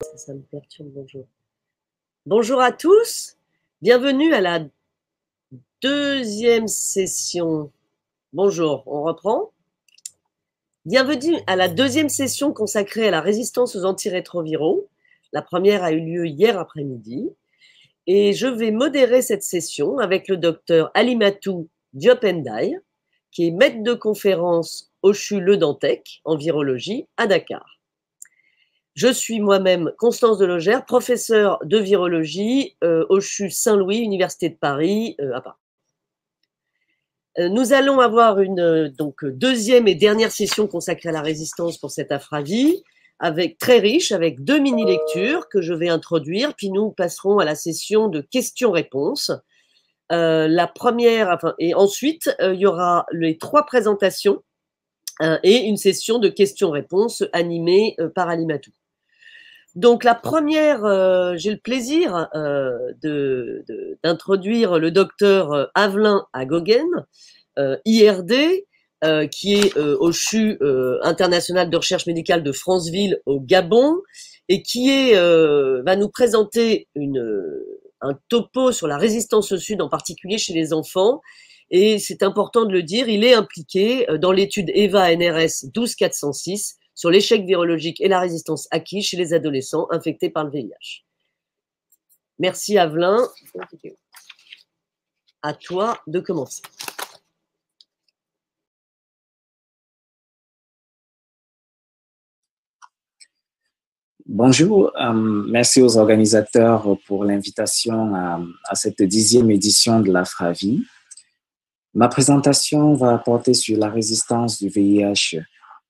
Ça me perturbe, bonjour. Bonjour à tous, bienvenue à la deuxième session. Bonjour, on reprend. Bienvenue à la deuxième session consacrée à la résistance aux antirétroviraux. La première a eu lieu hier après-midi. Et je vais modérer cette session avec le docteur Alimatou Diop Ndiaye, qui est maître de conférence au CHU Le Dantec en virologie à Dakar. Je suis moi-même Constance Delogère, professeure de virologie au CHU Saint-Louis, Université de Paris, à Paris. Nous allons avoir une donc, deuxième et dernière session consacrée à la résistance pour cet Afravi, très riche, avec 2 mini-lectures que je vais introduire, puis nous passerons à la session de questions-réponses. La première, et ensuite, il y aura les 3 présentations et une session de questions-réponses animée par Alimatou. Donc la première, j'ai le plaisir d'introduire le docteur Avelin Agogen, IRD, qui est au CHU international de recherche médicale de Franceville au Gabon, et qui va nous présenter un topo sur la résistance au Sud, en particulier chez les enfants. Et c'est important de le dire, il est impliqué dans l'étude EVA-NRS 12406 sur l'échec virologique et la résistance acquise chez les adolescents infectés par le VIH. Merci Avelin. À toi de commencer. Bonjour, merci aux organisateurs pour l'invitation à cette 10e édition de l'Afravi. Ma présentation va porter sur la résistance du VIH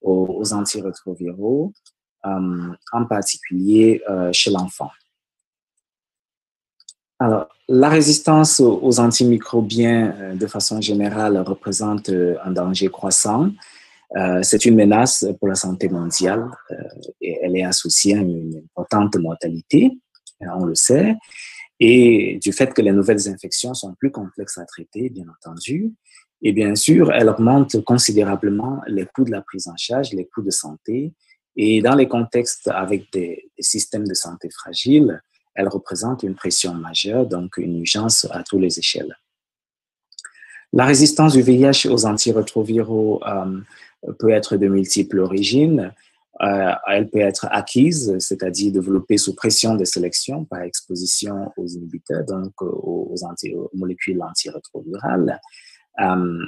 aux antirétroviraux, en particulier chez l'enfant. Alors, la résistance aux antimicrobiens, de façon générale, représente un danger croissant. C'est une menace pour la santé mondiale et elle est associée à une importante mortalité, on le sait, et du fait que les nouvelles infections sont plus complexes à traiter, bien entendu, et bien sûr, elles augmentent considérablement les coûts de la prise en charge, les coûts de santé, et dans les contextes avec des systèmes de santé fragiles, elles représentent une pression majeure, donc une urgence à tous les échelles. La résistance du VIH aux antirétroviraux peut être de multiples origines. Elle peut être acquise, c'est-à-dire développée sous pression de sélection par exposition aux inhibiteurs, donc aux molécules antirétrovirales. On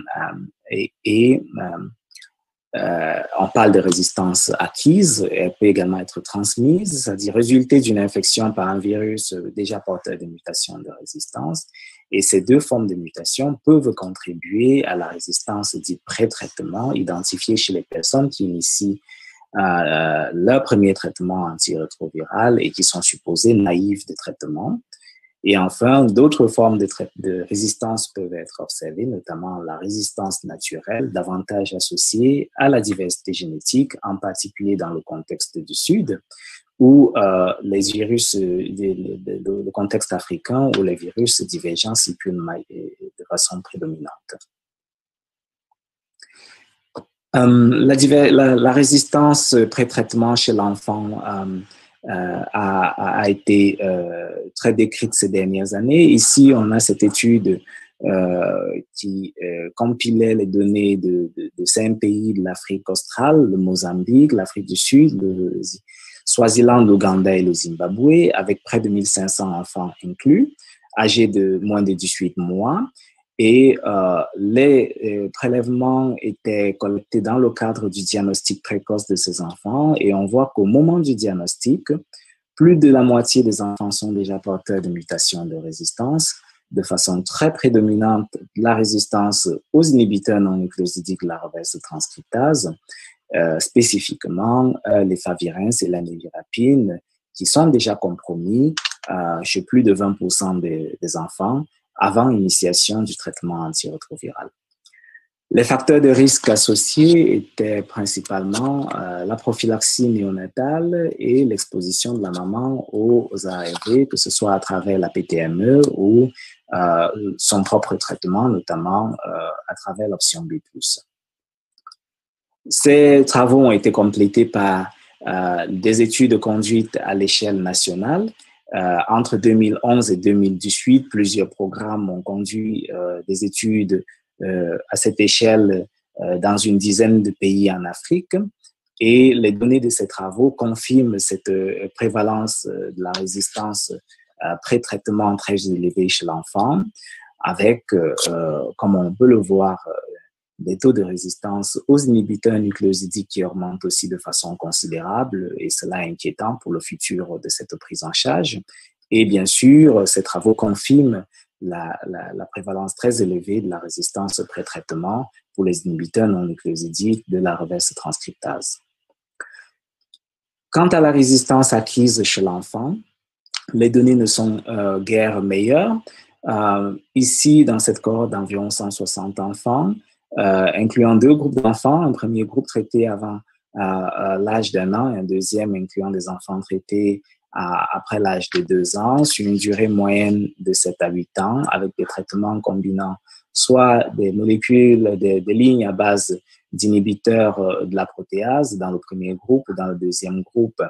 parle de résistance acquise, elle peut également être transmise, c'est-à-dire résulter d'une infection par un virus déjà porteur de mutations de résistance. Et ces 2 formes de mutation peuvent contribuer à la résistance dite pré-traitement, identifiée chez les personnes qui initient leur premier traitement antirétroviral et qui sont supposées naïves de traitement. Et enfin, d'autres formes de résistance peuvent être observées, notamment la résistance naturelle, davantage associée à la diversité génétique, en particulier dans le contexte du Sud, où les virus, le contexte africain, où les virus divergents circulent de façon prédominante. La résistance pré-traitement chez l'enfant a été très décrite ces dernières années. Ici, on a cette étude qui compilait les données de 5 pays de l'Afrique australe, le Mozambique, l'Afrique du Sud, le Swaziland, l'Ouganda et le Zimbabwe, avec près de 1500 enfants inclus, âgés de moins de 18 mois. Et les prélèvements étaient collectés dans le cadre du diagnostic précoce de ces enfants. Et on voit qu'au moment du diagnostic, plus de la moitié des enfants sont déjà porteurs de mutations de résistance, de façon très prédominante la résistance aux inhibiteurs non nucléosidiques de la reverse transcriptase, spécifiquement les favirenz et la névirapine, qui sont déjà compromis chez plus de 20% des enfants avant initiation du traitement antirétroviral. Les facteurs de risque associés étaient principalement la prophylaxie néonatale et l'exposition de la maman aux ARV, que ce soit à travers la PTME ou son propre traitement, notamment à travers l'option B+. Ces travaux ont été complétés par des études conduites à l'échelle nationale. Entre 2011 et 2018, plusieurs programmes ont conduit des études à cette échelle dans une dizaine de pays en Afrique. Et les données de ces travaux confirment cette prévalence de la résistance pré-traitement très élevée chez l'enfant, avec, comme on peut le voir, des taux de résistance aux inhibiteurs nucléosidiques qui augmentent aussi de façon considérable, et cela est inquiétant pour le futur de cette prise en charge. Et bien sûr, ces travaux confirment la prévalence très élevée de la résistance pré-traitement pour les inhibiteurs non nucléosidiques de la reverse transcriptase. Quant à la résistance acquise chez l'enfant, les données ne sont guère meilleures. Ici, dans cette cohorte d'environ 160 enfants, incluant deux groupes d'enfants, un premier groupe traité avant l'âge d'1 an et un deuxième incluant des enfants traités après l'âge de 2 ans, sur une durée moyenne de 7 à 8 ans, avec des traitements combinant soit des molécules, des lignes à base d'inhibiteurs de la protéase dans le premier groupe, dans le deuxième groupe,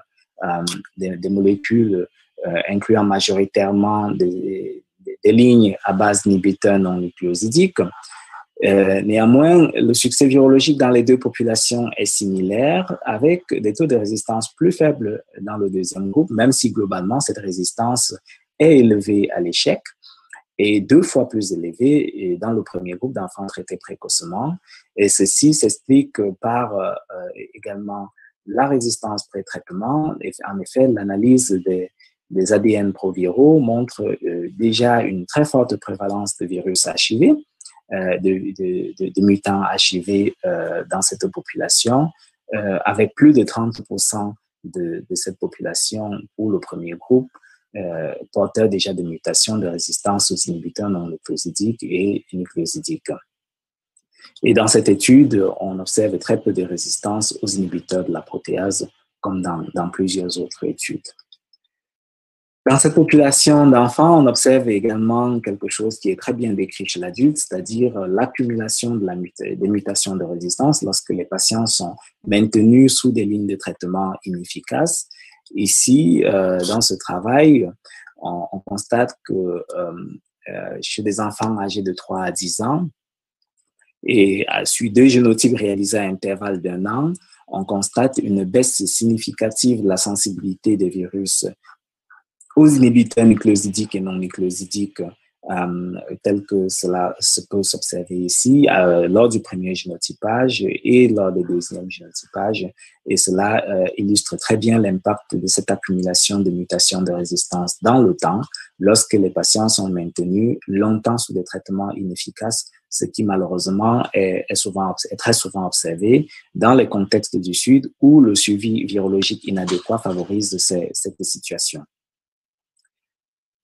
des molécules incluant majoritairement des lignes à base d'inhibiteurs non nucléosidiques. Néanmoins, le succès virologique dans les deux populations est similaire, avec des taux de résistance plus faibles dans le deuxième groupe, même si globalement cette résistance est élevée à l'échec, et 2 fois plus élevée dans le premier groupe d'enfants traités précocement. Et ceci s'explique par également la résistance pré-traitement. En effet, l'analyse des ADN proviraux montre déjà une très forte prévalence de virus HIV, de mutants HIV dans cette population, avec plus de 30% de cette population pour le premier groupe, porteur déjà de mutations de résistance aux inhibiteurs non nucléosidiques et nucléosidiques. Et dans cette étude, on observe très peu de résistance aux inhibiteurs de la protéase, comme dans plusieurs autres études. Dans cette population d'enfants, on observe également quelque chose qui est très bien décrit chez l'adulte, c'est-à-dire l'accumulation des mutations de résistance lorsque les patients sont maintenus sous des lignes de traitement inefficaces. Ici, dans ce travail, on constate que chez des enfants âgés de 3 à 10 ans, et sur 2 génotypes réalisés à intervalle d'1 an, on constate une baisse significative de la sensibilité des virus aux inhibiteurs nucléosidiques et non nucléosidiques, tel que cela se peut s'observer ici, lors du premier génotypage et lors du deuxième génotypage. Et cela illustre très bien l'impact de cette accumulation de mutations de résistance dans le temps, lorsque les patients sont maintenus longtemps sous des traitements inefficaces, ce qui malheureusement est très souvent observé dans les contextes du Sud où le suivi virologique inadéquat favorise cette situation.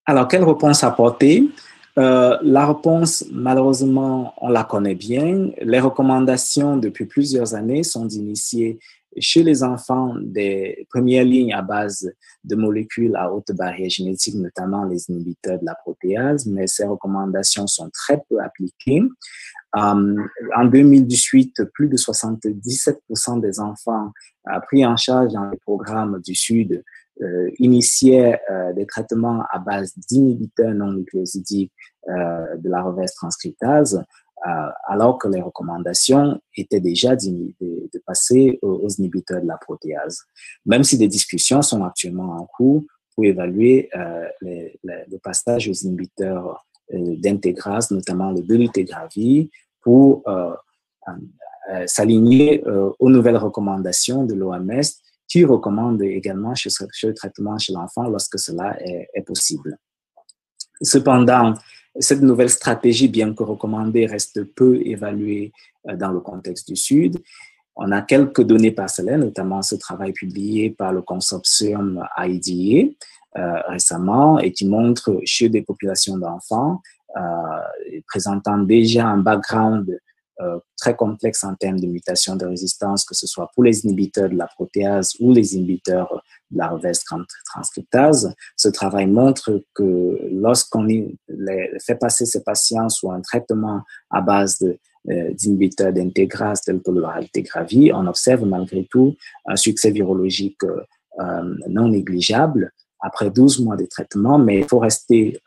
Alors, quelle réponse apporter? La réponse, malheureusement, on la connaît bien. Les recommandations depuis plusieurs années sont d'initier chez les enfants des premières lignes à base de molécules à haute barrière génétique, notamment les inhibiteurs de la protéase, mais ces recommandations sont très peu appliquées. En 2018, plus de 77% des enfants pris en charge dans les programmes du Sud initiaient des traitements à base d'inhibiteurs non nucléosidiques de la reverse transcriptase, alors que les recommandations étaient déjà de passer aux inhibiteurs de la protéase. Même si des discussions sont actuellement en cours pour évaluer le passage aux inhibiteurs d'intégrase, notamment le dolutegravir, pour s'aligner aux nouvelles recommandations de l'OMS qui recommande également le traitement chez l'enfant lorsque cela est possible. Cependant, cette nouvelle stratégie, bien que recommandée, reste peu évaluée dans le contexte du Sud. On a quelques données parcellaires, notamment ce travail publié par le consortium IDEA récemment et qui montre chez des populations d'enfants présentant déjà un background très complexes en termes de mutation de résistance, que ce soit pour les inhibiteurs de la protéase ou les inhibiteurs de la reverse transcriptase. Ce travail montre que lorsqu'on fait passer ces patients sous un traitement à base d'inhibiteurs d'intégrase tels que le raltegravir, on observe malgré tout un succès virologique non négligeable après 12 mois de traitement, mais il faut rester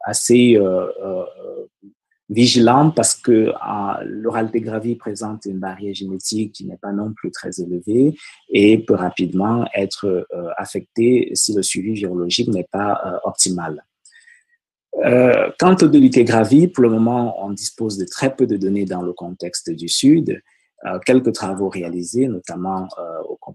assez vigilant parce que le raltegravir présente une barrière génétique qui n'est pas non plus très élevée et peut rapidement être affecté si le suivi virologique n'est pas optimal. Quant au dolutegravir, pour le moment, on dispose de très peu de données dans le contexte du Sud. Quelques travaux réalisés, notamment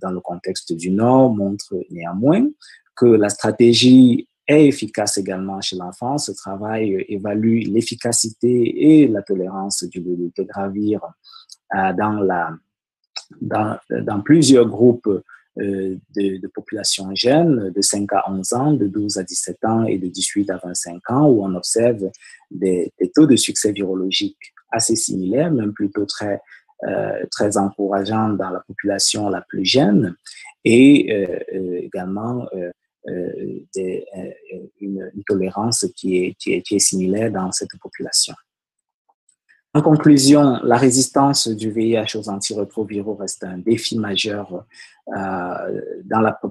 dans le contexte du Nord, montrent néanmoins que la stratégie est efficace également chez l'enfant. Ce travail évalue l'efficacité et la tolérance du dolutegravir dans plusieurs groupes de populations jeunes, de 5 à 11 ans, de 12 à 17 ans et de 18 à 25 ans, où on observe des taux de succès virologique assez similaires, même plutôt très encourageants dans la population la plus jeune, et également une tolérance qui est similaire dans cette population. En conclusion, la résistance du VIH aux antirétroviraux reste un défi majeur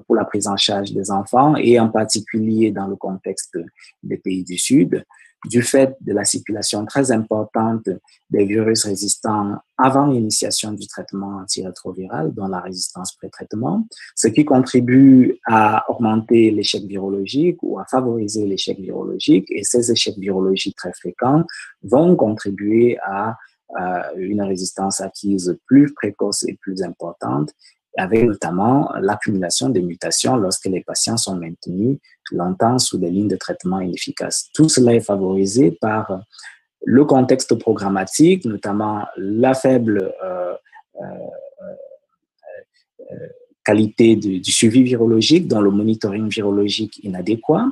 pour la prise en charge des enfants et en particulier dans le contexte des pays du Sud, du fait de la circulation très importante des virus résistants avant l'initiation du traitement antirétroviral, dont la résistance pré-traitement, ce qui contribue à augmenter l'échec virologique ou à favoriser l'échec virologique. Et ces échecs virologiques très fréquents vont contribuer à une résistance acquise plus précoce et plus importante, avec notamment l'accumulation de mutations lorsque les patients sont maintenus longtemps sous des lignes de traitement inefficaces. Tout cela est favorisé par le contexte programmatique, notamment la faible qualité du suivi virologique, dont le monitoring virologique inadéquat,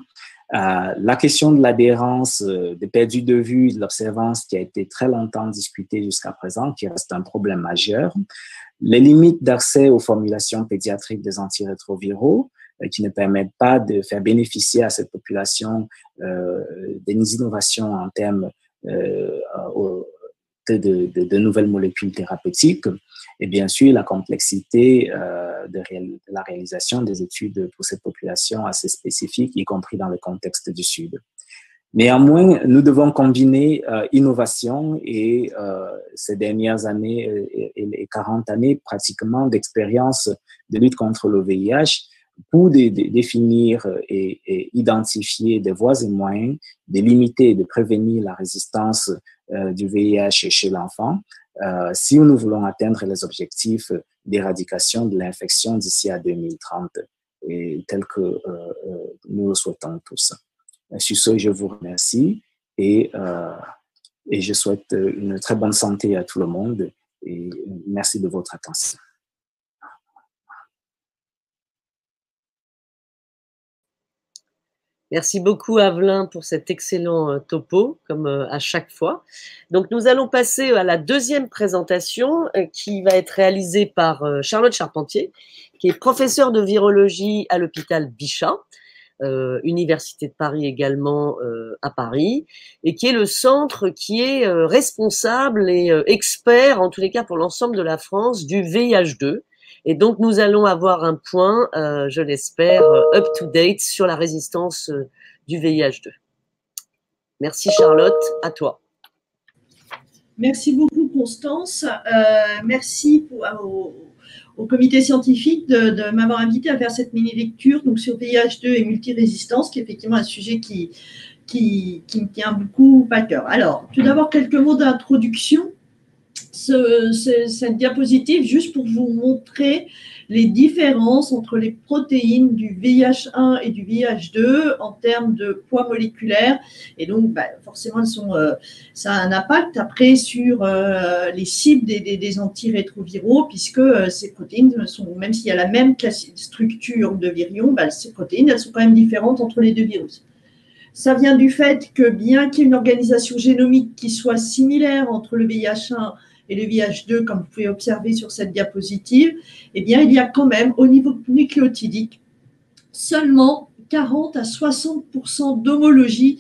la question de l'adhérence, des perdus de vue, de l'observance qui a été très longtemps discutée jusqu'à présent, qui reste un problème majeur, les limites d'accès aux formulations pédiatriques des antirétroviraux, qui ne permettent pas de faire bénéficier à cette population des innovations en termes de nouvelles molécules thérapeutiques, et bien sûr la complexité de la réalisation des études pour cette population assez spécifique, y compris dans le contexte du Sud. Néanmoins, nous devons combiner innovation et ces dernières années et 40 années pratiquement d'expérience de lutte contre le VIH pour définir et identifier des voies et moyens de limiter et de prévenir la résistance du VIH chez l'enfant si nous voulons atteindre les objectifs d'éradication de l'infection d'ici à 2030, et tel que nous le souhaitons tous. Sur ce, je vous remercie et je souhaite une très bonne santé à tout le monde et merci de votre attention. Merci beaucoup, Avelin, pour cet excellent topo, comme à chaque fois. Donc, nous allons passer à la deuxième présentation qui va être réalisée par Charlotte Charpentier, qui est professeure de virologie à l'hôpital Bichat, Université de Paris également à Paris, et qui est le centre qui est responsable et expert, en tous les cas pour l'ensemble de la France, du VIH2. Et donc, nous allons avoir un point, je l'espère, up-to-date sur la résistance du VIH2. Merci Charlotte, à toi. Merci beaucoup Constance. Merci au comité scientifique de m'avoir invité à faire cette mini-lecture donc, sur VIH2 et multirésistance, qui est effectivement un sujet qui me tient beaucoup à cœur. Alors, tout d'abord, quelques mots d'introduction. Cette diapositive, juste pour vous montrer les différences entre les protéines du VIH1 et du VIH2 en termes de poids moléculaire. Et donc, forcément, ça a un impact après sur les cibles des antirétroviraux, puisque ces protéines, même s'il y a la même structure de virion, ces protéines, elles sont quand même différentes entre les deux virus. Ça vient du fait que bien qu'il y ait une organisation génomique qui soit similaire entre le VIH1 et le VIH2, comme vous pouvez observer sur cette diapositive, eh bien, il y a quand même, au niveau nucléotidique, seulement 40 à 60% d'homologie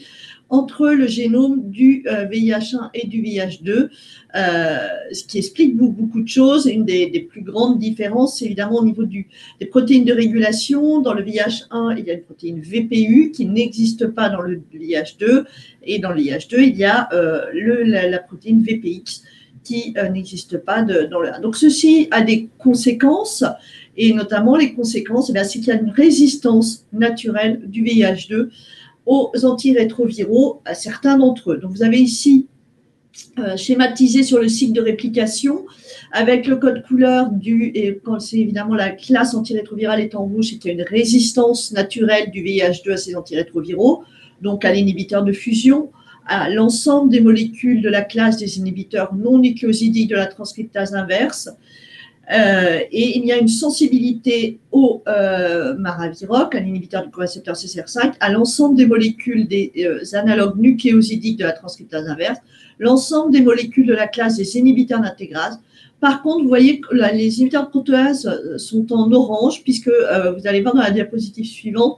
entre le génome du VIH1 et du VIH2, ce qui explique beaucoup de choses. Une des plus grandes différences, c'est évidemment au niveau des protéines de régulation. Dans le VIH1, il y a une protéine VPU qui n'existe pas dans le VIH2, et dans le VIH2, il y a la protéine VPX qui n'existe pas dans le 1. Donc, ceci a des conséquences, et notamment les conséquences, c'est qu'il y a une résistance naturelle du VIH2 aux antirétroviraux, à certains d'entre eux. Donc, vous avez ici schématisé sur le cycle de réplication avec le code couleur et quand c'est évidemment la classe antirétrovirale est en rouge, c'est qu'il y a une résistance naturelle du VIH2 à ces antirétroviraux, donc à l'inhibiteur de fusion, à l'ensemble des molécules de la classe des inhibiteurs non nucléosidiques de la transcriptase inverse. Et il y a une sensibilité au maraviroc, à l'inhibiteur du corécepteur CCR5, à l'ensemble des molécules des analogues nucléosidiques de la transcriptase inverse, l'ensemble des molécules de la classe des inhibiteurs d'intégrase. Par contre, vous voyez que les inhibiteurs de protéase sont en orange, puisque vous allez voir dans la diapositive suivante,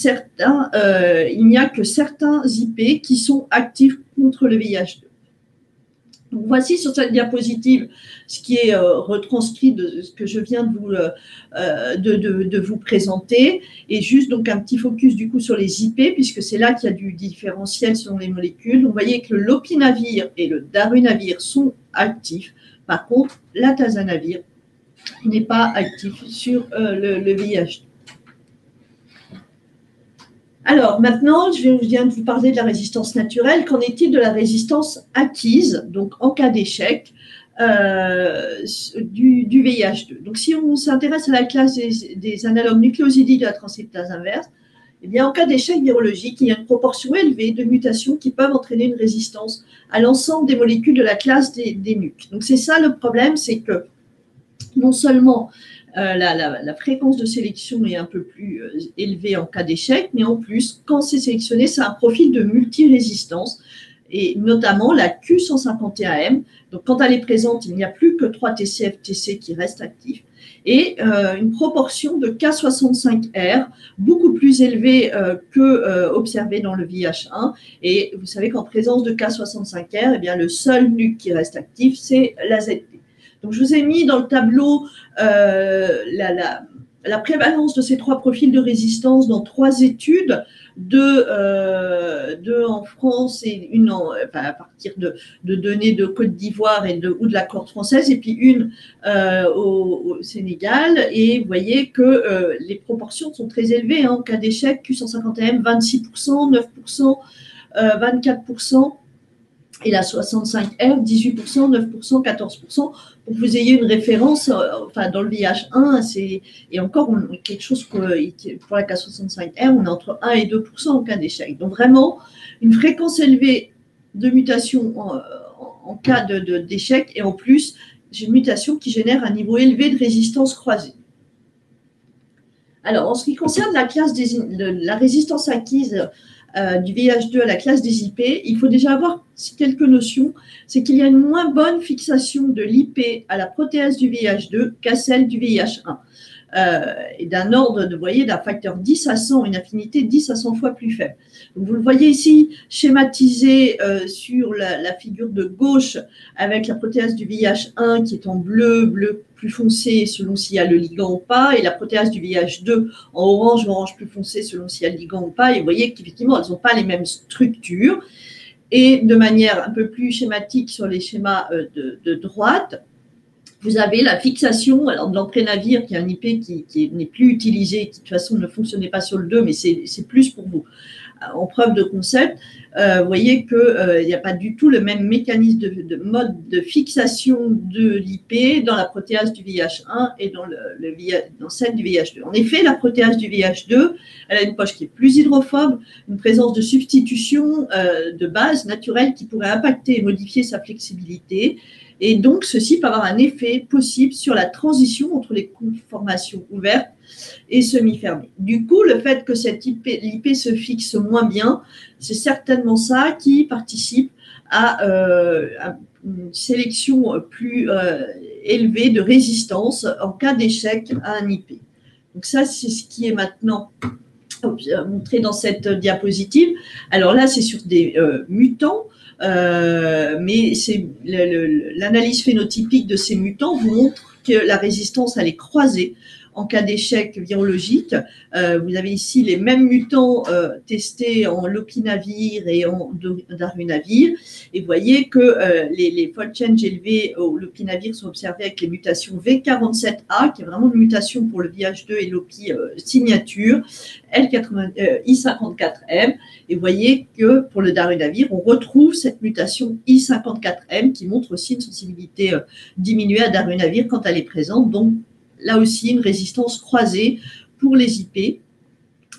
il n'y a que certains IP qui sont actifs contre le VIH2. Donc, voici sur cette diapositive ce qui est retranscrit de ce que je viens de vous présenter, et juste donc un petit focus du coup sur les IP, puisque c'est là qu'il y a du différentiel selon les molécules. Donc, vous voyez que le lopinavir et le darunavir sont actifs. Par contre, l'atazanavir n'est pas actif sur le VIH2. Alors maintenant, je viens de vous parler de la résistance naturelle. Qu'en est-il de la résistance acquise, donc en cas d'échec du VIH2? Donc si on s'intéresse à la classe des analogues nucléosidiques de la transcriptase inverse, eh bien en cas d'échec virologique, il y a une proportion élevée de mutations qui peuvent entraîner une résistance à l'ensemble des molécules de la classe des NUC. Donc c'est ça le problème, c'est que non seulement la fréquence de sélection est un peu plus élevée en cas d'échec, mais en plus, quand c'est sélectionné, c'est un profil de multirésistance, et notamment la Q151M. Donc, quand elle est présente, il n'y a plus que 3 TCF-TC qui restent actifs, et une proportion de K65R beaucoup plus élevée que observée dans le VIH1. Et vous savez qu'en présence de K65R, eh bien, le seul NUC qui reste actif, c'est la ZT. Donc, je vous ai mis dans le tableau la prévalence de ces 3 profils de résistance dans 3 études, deux en France et une à partir de données de Côte d'Ivoire ou de la Cohorte française, et puis une au Sénégal. Et vous voyez que les proportions sont très élevées. En cas d'échec, Q151M, 26%, 9%, 24%. Et la 65R, 18%, 9%, 14%, pour que vous ayez une référence, dans le VIH1, et encore quelque chose pour la K65R, on est entre 1 et 2% en cas d'échec. Donc vraiment, une fréquence élevée de mutation en cas d'échec, et en plus, j'ai une mutation qui génère un niveau élevé de résistance croisée. Alors, en ce qui concerne la classe la résistance acquise du VIH2 à la classe des IP, il faut déjà avoir quelques notions. C'est qu'il y a une moins bonne fixation de l'IP à la protéase du VIH2 qu'à celle du VIH1. Et d'un ordre, vous voyez, d'un facteur 10 à 100, une affinité 10 à 100 fois plus faible. Donc, vous le voyez ici schématisé sur la figure de gauche avec la protéase du VIH1 qui est en bleu plus foncé selon s'il y a le ligand ou pas, et la protéase du VIH2 en orange plus foncé selon s'il y a le ligand ou pas. Et vous voyez qu'effectivement, elles n'ont pas les mêmes structures. Et de manière un peu plus schématique sur les schémas de droite, vous avez la fixation de l'emprénavir, qui est un IP qui n'est plus utilisé, qui de toute façon ne fonctionnait pas sur le 2, mais c'est plus pour vous. En preuve de concept, vous voyez qu'il n'y a pas du tout le même mécanisme de mode de fixation de l'IP dans la protéase du VIH1 et dans celle du VIH2. En effet, la protéase du VIH2, elle a une poche qui est plus hydrophobe, une présence de substitution de base naturelle qui pourrait impacter et modifier sa flexibilité. Et donc, ceci peut avoir un effet possible sur la transition entre les conformations ouvertes et semi-fermée. Du coup, le fait que cette l'IP se fixe moins bien, c'est certainement ça qui participe à une sélection plus élevée de résistance en cas d'échec à un IP. Donc ça, c'est ce qui est maintenant montré dans cette diapositive. Alors là, c'est sur des mutants, mais l'analyse phénotypique de ces mutants vous montre que la résistance, elle est croisée en cas d'échec virologique. Vous avez ici les mêmes mutants testés en lopinavir et en darunavir. Et vous voyez que les fold change élevés au lopinavir sont observés avec les mutations V47A, qui est vraiment une mutation pour le VH2 et l'OPI signature, I54M. Et vous voyez que pour le darunavir, on retrouve cette mutation I54M qui montre aussi une sensibilité diminuée à darunavir quand elle est présente. Donc, là aussi, une résistance croisée pour les IP.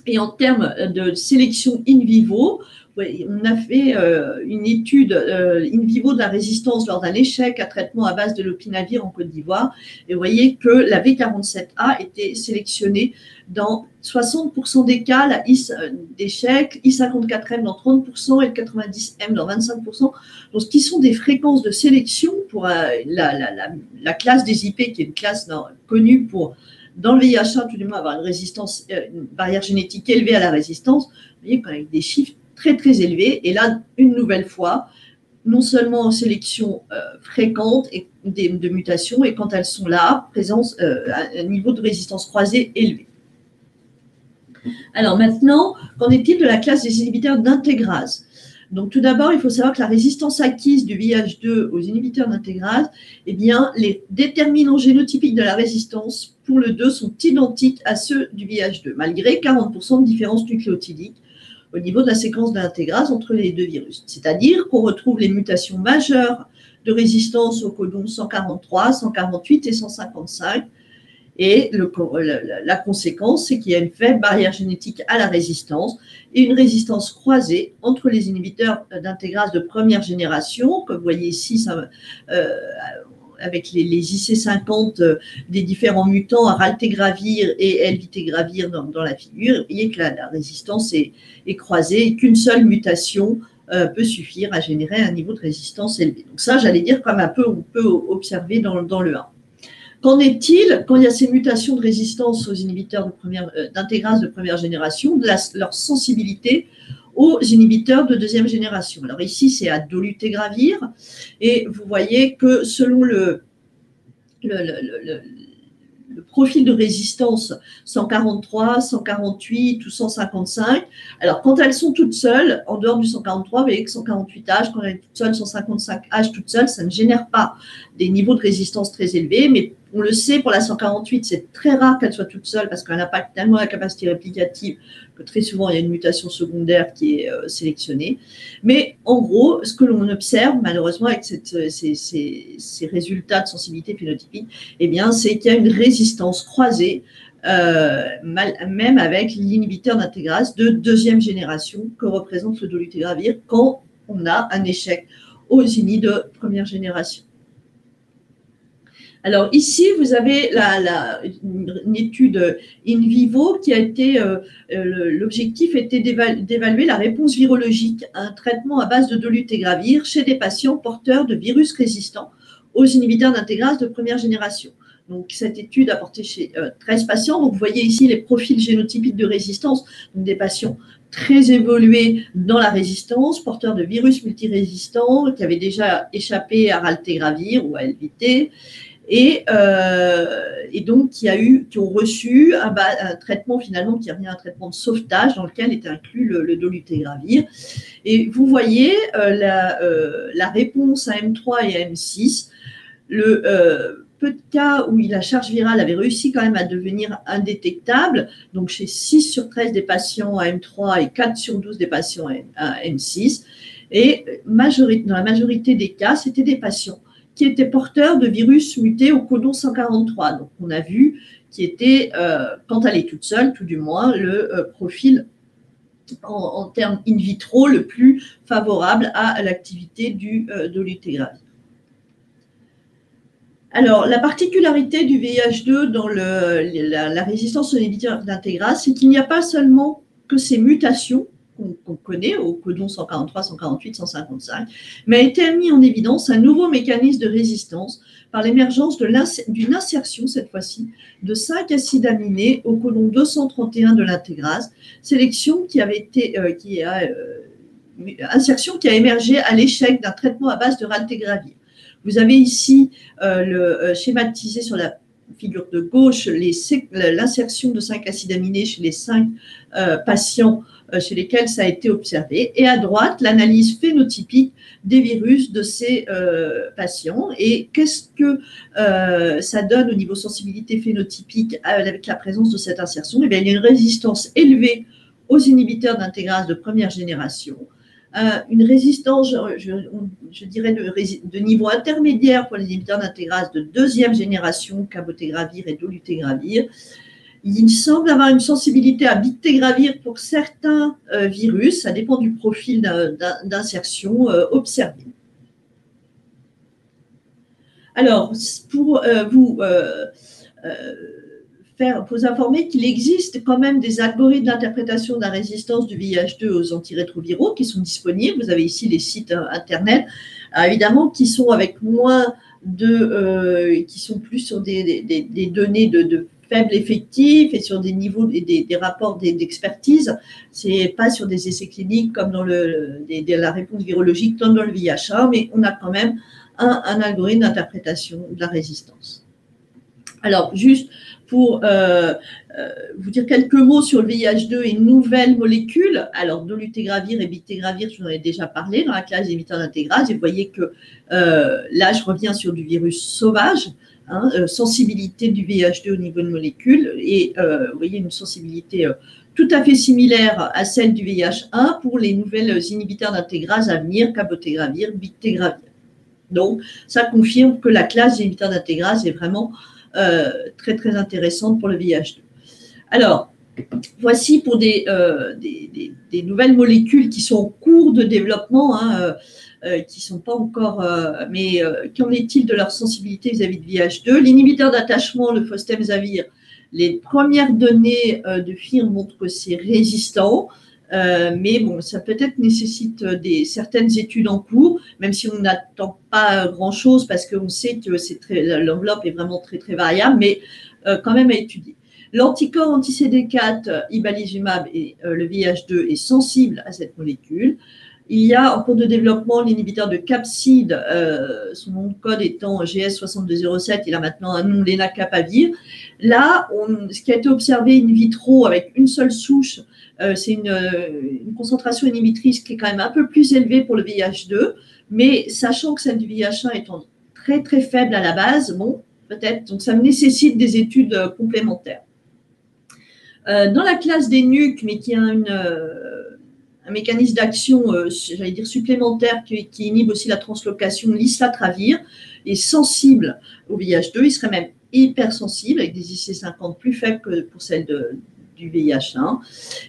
Et en termes de sélection in vivo, on a fait une étude in vivo de la résistance lors d'un échec à traitement à base de lopinavir en Côte d'Ivoire. Et vous voyez que la V47A était sélectionnée dans 60% des cas d'échec, I54M dans 30% et le 90M dans 25%. Donc, ce qui sont des fréquences de sélection pour la classe des IP, qui est une classe connue pour, dans le VIH1, tout du moins, avoir une résistance, une barrière génétique élevée à la résistance. Vous voyez qu'avec des chiffres très, très élevés. Et là, une nouvelle fois, non seulement en sélection fréquente et de mutations, et quand elles sont là, présence un niveau de résistance croisée élevé. Alors maintenant, qu'en est-il de la classe des inhibiteurs d'intégrase? Donc tout d'abord, il faut savoir que la résistance acquise du VIH2 aux inhibiteurs d'intégrase, eh bien, les déterminants génotypiques de la résistance pour le 2 sont identiques à ceux du VIH2, malgré 40% de différence nucléotidique au niveau de la séquence d'intégrase entre les deux virus. C'est-à-dire qu'on retrouve les mutations majeures de résistance au codon 143, 148 et 155. Et la conséquence, c'est qu'il y a une faible barrière génétique à la résistance et une résistance croisée entre les inhibiteurs d'intégrase de première génération, comme vous voyez ici, avec les IC50 des différents mutants à raltegravir et elvitegravir dans la figure. Vous voyez que la résistance est croisée et qu'une seule mutation peut suffire à générer un niveau de résistance élevé. Donc ça, j'allais dire comme un peu on peut observer dans le 1. Qu'en est-il quand il y a ces mutations de résistance aux inhibiteurs d'intégrase de première génération, de leur sensibilité aux inhibiteurs de deuxième génération? Alors ici, c'est à dolutegravir, et vous voyez que selon le profil de résistance 143, 148 ou 155, alors quand elles sont toutes seules, en dehors du 143, vous voyez que 148H, quand elle est toute seule, 155H toute seule, ça ne génère pas des niveaux de résistance très élevés, mais on le sait, pour la 148, c'est très rare qu'elle soit toute seule parce qu'elle n'a pas tellement la capacité réplicative que très souvent, il y a une mutation secondaire qui est sélectionnée. Mais en gros, ce que l'on observe, malheureusement, avec ces résultats de sensibilité phénotypique, eh bien, c'est qu'il y a une résistance croisée, même avec l'inhibiteur d'intégrase de deuxième génération que représente le dolutegravir quand on a un échec aux inhibiteurs de première génération. Alors ici, vous avez une étude in vivo qui a été, l'objectif était d'évaluer la réponse virologique à un traitement à base de dolutegravir chez des patients porteurs de virus résistants aux inhibiteurs d'intégrase de première génération. Donc cette étude a porté chez 13 patients. Donc vous voyez ici les profils génotypiques de résistance, donc des patients très évolués dans la résistance, porteurs de virus multirésistants qui avaient déjà échappé à raltegravir ou à LVT. Et donc qui ont reçu un traitement finalement qui revient à un traitement de sauvetage dans lequel est inclus le dolutegravir. Et vous voyez la réponse à M3 et à M6, peu de cas où la charge virale avait réussi quand même à devenir indétectable, donc chez 6 sur 13 des patients à M3 et 4 sur 12 des patients à M6. Et dans la majorité des cas, c'était des patients qui étaient porteurs de virus mutés au codon 143. Donc, on a vu qui était, quand elle est toute seule, tout du moins, le profil en termes in vitro le plus favorable à l'activité du dolutegravir. Alors, la particularité du VIH2 dans la résistance aux inhibiteurs d'intégrase, c'est qu'il n'y a pas seulement que ces mutations qu'on connaît au codon 143, 148, 155, mais a été mis en évidence un nouveau mécanisme de résistance par l'émergence d'une insertion, cette fois-ci, de 5 acides aminés au codon 231 de l'intégrase, sélection insertion qui a émergé à l'échec d'un traitement à base de raltegravir. Vous avez ici schématisé sur la figure de gauche l'insertion de 5 acides aminés chez les 5 patients chez lesquels ça a été observé. Et à droite, l'analyse phénotypique des virus de ces patients. Et qu'est-ce que ça donne au niveau sensibilité phénotypique avec la présence de cette insertion? Eh bien, il y a une résistance élevée aux inhibiteurs d'intégrase de première génération. Une résistance, je dirais, de niveau intermédiaire pour les inhibiteurs d'intégrase de deuxième génération, cabotegravir et dolutegravir. Il semble avoir une sensibilité à bictegravir pour certains virus, ça dépend du profil d'insertion observé. Alors, pour vous informer qu'il existe quand même des algorithmes d'interprétation de la résistance du VIH2 aux antirétroviraux qui sont disponibles. Vous avez ici les sites internet, évidemment, qui sont avec moins qui sont plus sur des données de faible effectif et sur des niveaux, des rapports d'expertise. C'est pas sur des essais cliniques comme dans la réponse virologique, comme dans le VIH1, mais on a quand même un algorithme d'interprétation de la résistance. Alors, juste pour vous dire quelques mots sur le VIH2 et une nouvelle molécule. Alors, dolutegravir et bictegravir, je vous en ai déjà parlé dans la classe des inhibiteurs d'intégrase. Et vous voyez que là, je reviens sur du virus sauvage, sensibilité du VIH2 au niveau de molécule. Et vous voyez une sensibilité tout à fait similaire à celle du VIH1 pour les nouvelles inhibiteurs d'intégrase à venir, cabotegravir, bictegravir. Donc, ça confirme que la classe des inhibiteurs d'intégrase est vraiment très, très intéressante pour le VIH2. Alors, voici pour des nouvelles molécules qui sont en cours de développement, qui ne sont pas encore… mais qu'en est-il de leur sensibilité vis-à-vis de VIH2? L'inhibiteur d'attachement, le fostemsavir, les premières données de firme montrent que c'est résistant. Mais bon, ça peut-être nécessite certaines études en cours, même si on n'attend pas grand-chose parce qu'on sait que l'enveloppe est vraiment très, très variable, mais quand même à étudier. L'anticorps anti-CD4, ibalizumab, et le VIH2 est sensible à cette molécule. Il y a en cours de développement l'inhibiteur de capsid, son nom de code étant GS6207, il a maintenant un nom lenacapavir. Là, ce qui a été observé in vitro avec une seule souche, c'est une concentration inhibitrice qui est quand même un peu plus élevée pour le VIH2, mais sachant que celle du VIH1 étant très très faible à la base, bon, peut-être, donc ça nécessite des études complémentaires. Dans la classe des NUC, mais qui a un mécanisme d'action, j'allais dire supplémentaire, qui inhibe aussi la translocation, l'islatravir, est sensible au VIH2, il serait même hypersensible, avec des IC50 plus faibles que pour celle du VIH1.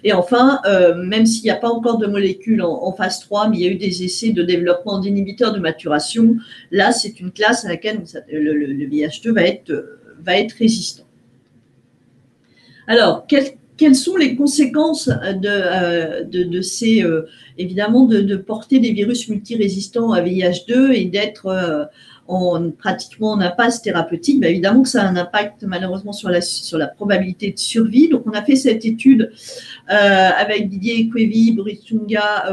Et enfin, même s'il n'y a pas encore de molécules en phase 3, mais il y a eu des essais de développement d'inhibiteurs de maturation, là, c'est une classe à laquelle le VIH2 va être résistant. Alors, quelles sont les conséquences de ces, évidemment, de porter des virus multirésistants à VIH2 et d'être pratiquement en impasse thérapeutique? Ben, évidemment que ça a un impact malheureusement sur la probabilité de survie. Donc, on a fait cette étude avec Didier Ekwevi, Boris Tunga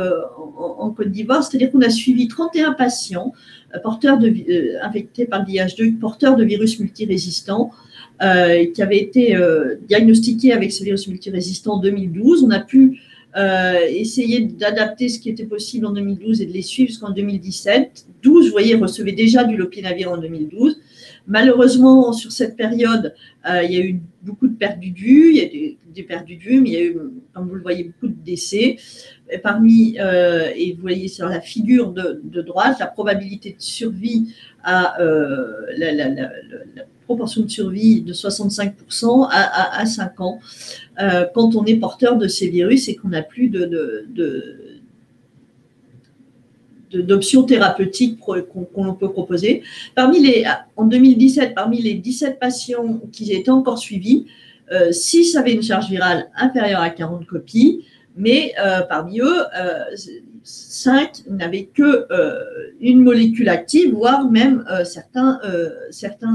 en Côte d'Ivoire, c'est-à-dire qu'on a suivi 31 patients infectés par le VIH2, porteurs de virus multirésistants, qui avaient été diagnostiqués avec ce virus multirésistant en 2012. On a pu essayer d'adapter ce qui était possible en 2012 et de les suivre jusqu'en 2017. 12, vous voyez, recevaient déjà du lopinavir en 2012. Malheureusement, sur cette période, il y a eu beaucoup de pertes de vue, il y a des pertes de vue, mais il y a eu, comme vous le voyez, beaucoup de décès. Et vous voyez sur la figure de droite, la probabilité de survie la proportion de survie de 65% à 5 ans quand on est porteur de ces virus et qu'on n'a plus d'options thérapeutiques qu'on peut proposer. En 2017, parmi les 17 patients qui étaient encore suivis, 6 avaient une charge virale inférieure à 40 copies, mais parmi eux, 5 n'avaient que une molécule active, voire même certains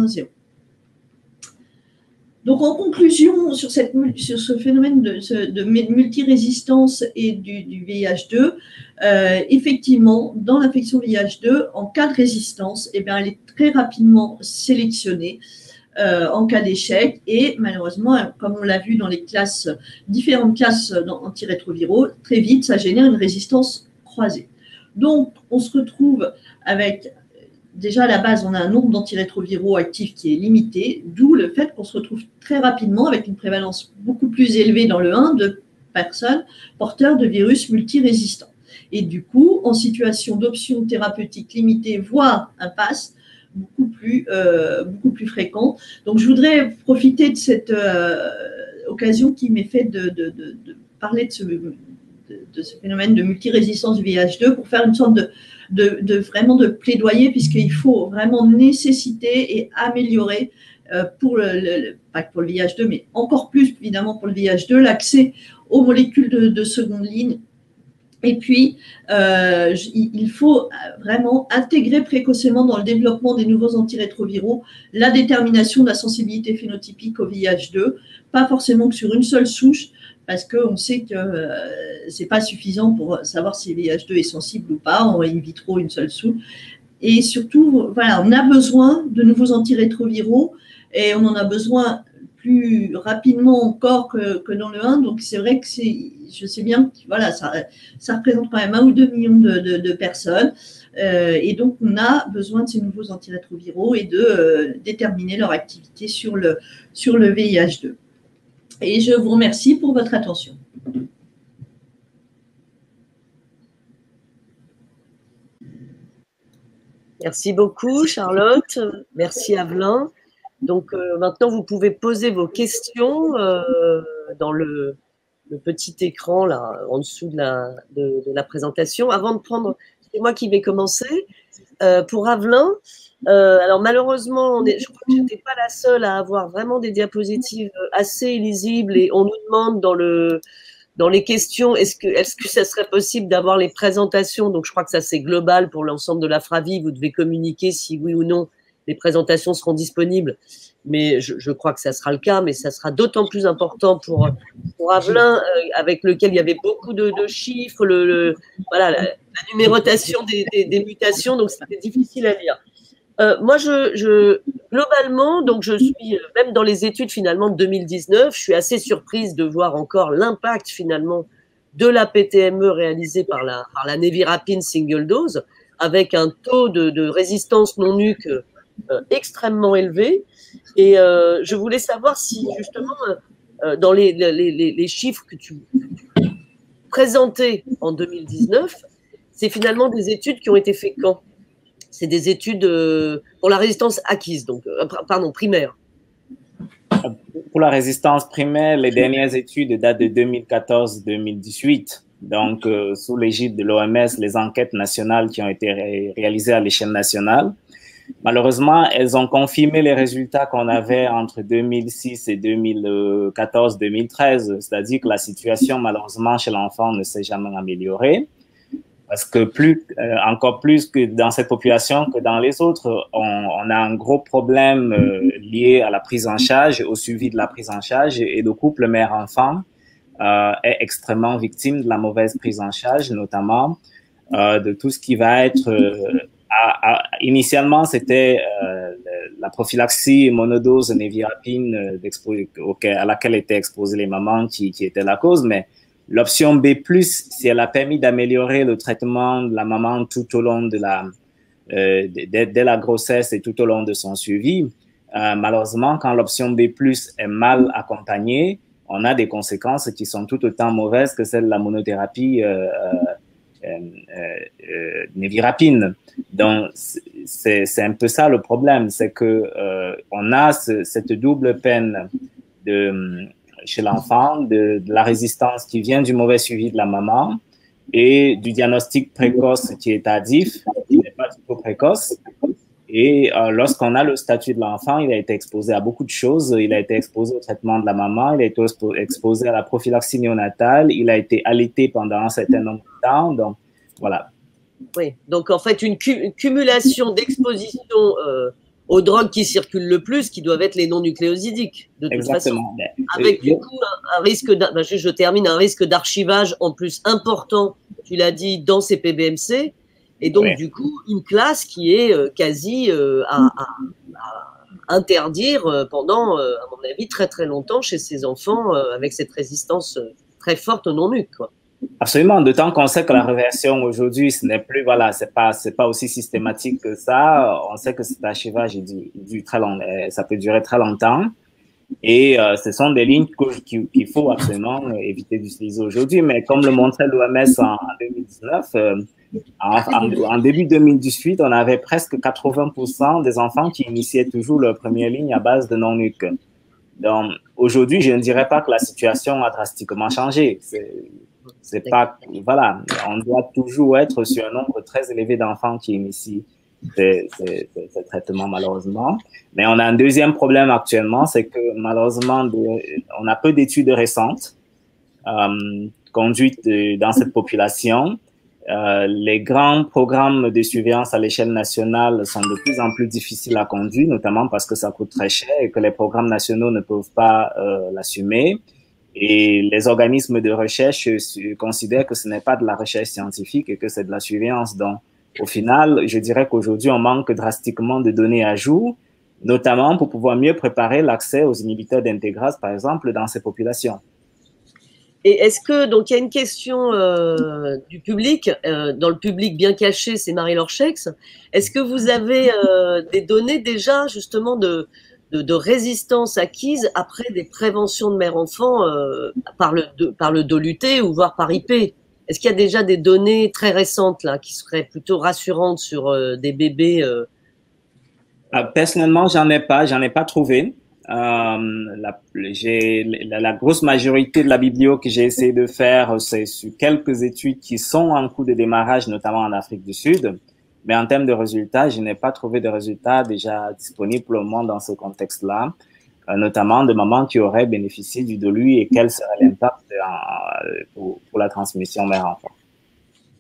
zéro. Donc, en conclusion, sur ce phénomène de multirésistance et du VIH2, effectivement, dans l'infection VIH2, en cas de résistance, eh bien, elle est très rapidement sélectionnée en cas d'échec. Et malheureusement, comme on l'a vu dans les différentes classes antirétroviraux, très vite, ça génère une résistance croisée. Donc, on se retrouve avec... Déjà, à la base, on a un nombre d'antirétroviraux actifs qui est limité, d'où le fait qu'on se retrouve très rapidement avec une prévalence beaucoup plus élevée dans le 1 de personnes porteurs de virus multirésistants. Et du coup, en situation d'option thérapeutique limitée, voire impasse, beaucoup plus fréquente. Donc, je voudrais profiter de cette occasion qui m'est faite de parler de ce phénomène de multirésistance du VIH2 pour faire une sorte vraiment de plaidoyer, puisqu'il faut vraiment nécessiter et améliorer pas pour le VIH2, mais encore plus évidemment pour le VIH2, l'accès aux molécules de seconde ligne. Et puis, il faut vraiment intégrer précocement dans le développement des nouveaux antirétroviraux la détermination de la sensibilité phénotypique au VIH2, pas forcément que sur une seule souche, parce qu'on sait que ce n'est pas suffisant pour savoir si le VIH2 est sensible ou pas, en in vitro, une seule souche. Et surtout, voilà, on a besoin de nouveaux antirétroviraux et on en a besoin plus rapidement encore que dans le 1. Donc, c'est vrai que je sais bien que voilà, ça représente quand même 1 ou 2 millions de personnes. Et donc, on a besoin de ces nouveaux antirétroviraux et de déterminer leur activité sur le VIH2. Et je vous remercie pour votre attention. Merci beaucoup, Charlotte. Merci, Avelin. Donc, maintenant, vous pouvez poser vos questions dans le petit écran, là, en dessous de la présentation. Avant de prendre, c'est moi qui vais commencer. Pour Avelin, alors malheureusement, je crois que je n'étais pas la seule à avoir vraiment des diapositives assez lisibles et on nous demande dans les questions, est-ce que ça serait possible d'avoir les présentations? Donc, je crois que ça, c'est global pour l'ensemble de la FRAVI. Vous devez communiquer si oui ou non les présentations seront disponibles. Mais je crois que ça sera le cas, mais ça sera d'autant plus important pour Avelin, avec lequel il y avait beaucoup de chiffres, voilà, la numérotation des mutations, donc c'était difficile à lire. Moi, globalement, donc je suis, même dans les études finalement de 2019, je suis assez surprise de voir encore l'impact finalement de la PTME réalisée par la Nevirapine single dose, avec un taux de résistance non-nuque extrêmement élevé. Et je voulais savoir si justement, dans les chiffres que tu présentais en 2019, c'est finalement des études qui ont été faites quand? C'est des études pour la résistance acquise, donc, pardon, primaire. Pour la résistance primaire, les dernières études datent de 2014-2018. Donc, sous l'égide de l'OMS, les enquêtes nationales qui ont été réalisées à l'échelle nationale, malheureusement, elles ont confirmé les résultats qu'on avait entre 2006 et 2014-2013, c'est-à-dire que la situation, malheureusement, chez l'enfant ne s'est jamais améliorée. Parce que encore plus que dans cette population que dans les autres, on a un gros problème lié à la prise en charge, au suivi de la prise en charge, et le couple mère-enfant est extrêmement victime de la mauvaise prise en charge, notamment de tout ce qui va être... initialement, c'était la prophylaxie monodose Nevirapine à laquelle étaient exposées les mamans qui était la cause, mais l'option B+, si elle a permis d'améliorer le traitement de la maman tout au long dès la grossesse et tout au long de son suivi, malheureusement, quand l'option B+ est mal accompagnée, on a des conséquences qui sont tout autant mauvaises que celles de la monothérapie Nevirapine. Donc, c'est un peu ça le problème, c'est que on a cette double peine chez l'enfant, de la résistance qui vient du mauvais suivi de la maman et du diagnostic précoce qui est tardif, qui n'est pas du tout précoce. Et lorsqu'on a le statut de l'enfant, il a été exposé à beaucoup de choses. Il a été exposé au traitement de la maman, il a été exposé à la prophylaxie néonatale, il a été allaité pendant un certain nombre de temps. Donc, voilà. Oui, donc en fait, une cumulation d'exposition aux drogues qui circulent le plus, qui doivent être les non-nucléosidiques, de toute Exactement. façon. Avec du coup un risque, je termine, un risque d'archivage en plus important, tu l'as dit, dans ces PBMC. Et donc, du coup, une classe qui est quasi à interdire pendant, à mon avis, très très longtemps chez ces enfants avec cette résistance très forte au non-nuc, quoi. Absolument, d'autant qu'on sait que la réversion aujourd'hui, ce n'est plus, voilà, c'est pas aussi systématique que ça. On sait que cet archivage dure très long, ça peut durer très longtemps. Et ce sont des lignes qu'il faut absolument éviter d'utiliser aujourd'hui. Mais comme le montrait l'OMS en 2019, en début 2018, on avait presque 80% des enfants qui initiaient toujours leur première ligne à base de non-nuc. Donc, aujourd'hui, je ne dirais pas que la situation a drastiquement changé. C'est pas, voilà, on doit toujours être sur un nombre très élevé d'enfants qui initient ces traitements, malheureusement. Mais on a un deuxième problème actuellement, c'est que malheureusement, on a peu d'études récentes conduites dans cette population. Les grands programmes de surveillance à l'échelle nationale sont de plus en plus difficiles à conduire, notamment parce que ça coûte très cher et que les programmes nationaux ne peuvent pas l'assumer. Et les organismes de recherche considèrent que ce n'est pas de la recherche scientifique et que c'est de la surveillance. Donc, au final, je dirais qu'aujourd'hui, on manque drastiquement de données à jour, notamment pour pouvoir mieux préparer l'accès aux inhibiteurs d'intégrase, par exemple, dans ces populations. Et est-ce que, donc, il y a une question du public, dans le public bien caché, c'est Marie-Laure Chex. Est-ce que vous avez des données déjà, justement, de résistance acquise après des préventions de mère-enfant par le DOLUT ou voire par IP? Est-ce qu'il y a déjà des données très récentes là qui seraient plutôt rassurantes sur des bébés Personnellement, j'en ai pas trouvé. La grosse majorité de la biblio que j'ai essayé de faire, c'est sur quelques études qui sont en cours de démarrage, notamment en Afrique du Sud. Mais en termes de résultats, je n'ai pas trouvé de résultats déjà disponibles pour le moment dans ce contexte-là, notamment de mamans qui auraient bénéficié du DOLU et quel serait l'impact pour la transmission mère-enfant.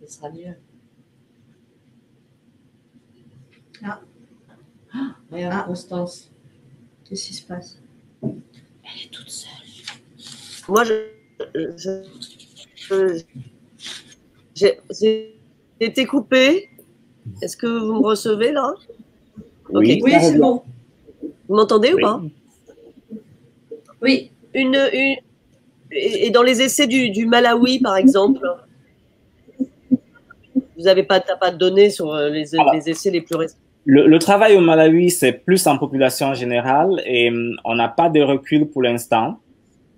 Ce sera mieux. Regarde, Constance. Qu'est-ce qui se passe? Elle est toute seule. Moi, j'ai été coupée. Est-ce que vous me recevez là? Oui, oui, c'est bon. Vous m'entendez ou pas? Oui. Et dans les essais du Malawi, par exemple, vous n'avez pas de données sur les essais les plus récents? Le travail au Malawi, c'est plus en population générale et on n'a pas de recul pour l'instant,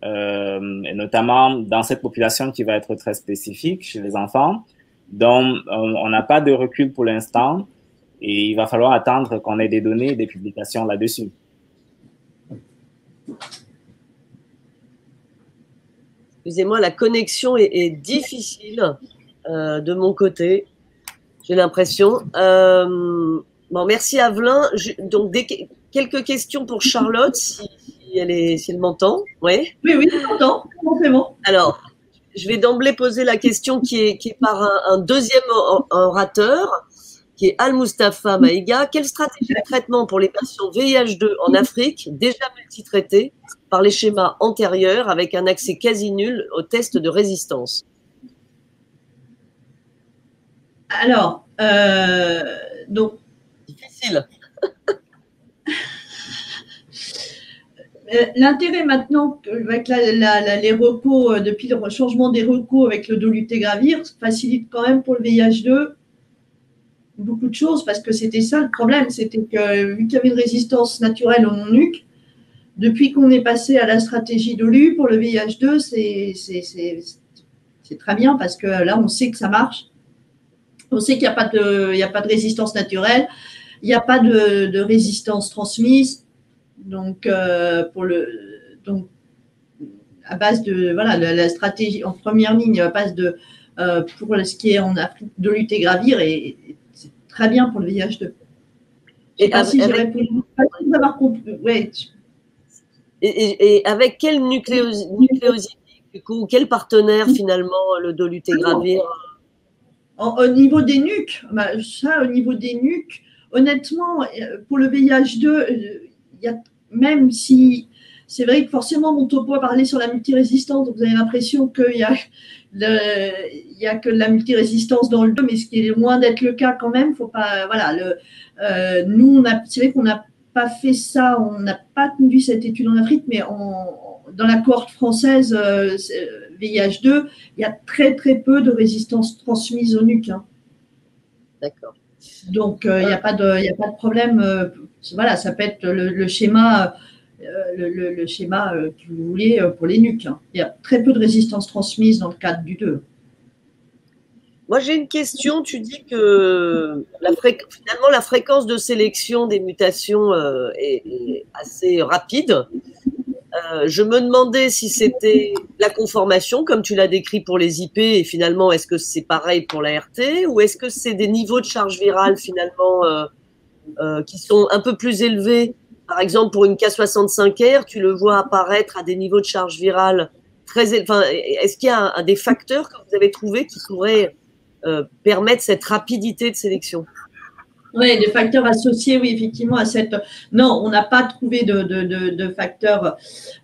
et notamment dans cette population qui va être très spécifique chez les enfants. Donc, on n'a pas de recul pour l'instant et il va falloir attendre qu'on ait des données et des publications là-dessus. Excusez-moi, la connexion est difficile de mon côté, j'ai l'impression. Bon, merci Avelin. Donc, quelques questions pour Charlotte, si elle m'entend. Oui, oui, je m'entends. C'est bon. Alors, je vais d'emblée poser la question qui est par un deuxième orateur, qui est Al-Mustafa Maïga. Quelle stratégie de traitement pour les patients VIH2 en Afrique, déjà multitraités par les schémas antérieurs, avec un accès quasi nul aux tests de résistance? Alors, donc, difficile. L'intérêt maintenant, avec les recos, depuis le changement des recos avec le dolutegravir, facilite quand même pour le VIH2 beaucoup de choses, parce que c'était ça le problème, c'était que vu qu'il y avait une résistance naturelle au non-nuc, depuis qu'on est passé à la stratégie DOLU pour le VIH2, c'est très bien, parce que là, on sait que ça marche. On sait qu'il n'y a pas de résistance naturelle, il n'y a pas de résistance transmise. Donc, à base de la stratégie en première ligne, à base de pour ce qui est en Afrique, dolutegravir et c'est très bien pour le VIH2. Je ne sais pas si j'ai répondu. D'avoir compris. Ouais. Et avec quel nucléoside, du coup, quel partenaire finalement le dolutegravir? Au niveau des nuques, ça, au niveau des nuques, honnêtement, pour le VIH2, même si c'est vrai que forcément mon topo a parlé sur la multirésistance, donc vous avez l'impression qu'il y a que de la multirésistance dans le 2, mais ce qui est loin d'être le cas quand même. Faut pas, voilà, nous, c'est vrai qu'on n'a pas fait ça, on n'a pas conduit cette étude en Afrique, mais dans la cohorte française VIH2, il y a très très peu de résistance transmise aux nuques. Hein. D'accord. Donc il n'y a pas de problème. Voilà, ça peut être le schéma. Le schéma que vous voulez pour les nuques. Hein. Il y a très peu de résistance transmise dans le cadre du 2. Moi, j'ai une question. Tu dis que finalement, la fréquence de sélection des mutations est assez rapide. Je me demandais si c'était la conformation, comme tu l'as décrit pour les IP, et finalement, est-ce que c'est pareil pour la RT, ou est-ce que c'est des niveaux de charge virale, finalement, qui sont un peu plus élevés? Par exemple, pour une K65R, tu le vois apparaître à des niveaux de charge virale très élevés. Enfin, est-ce qu'il y a des facteurs que vous avez trouvés qui pourraient permettre cette rapidité de sélection? Oui, des facteurs associés, oui, effectivement, à cette… Non, on n'a pas trouvé de facteurs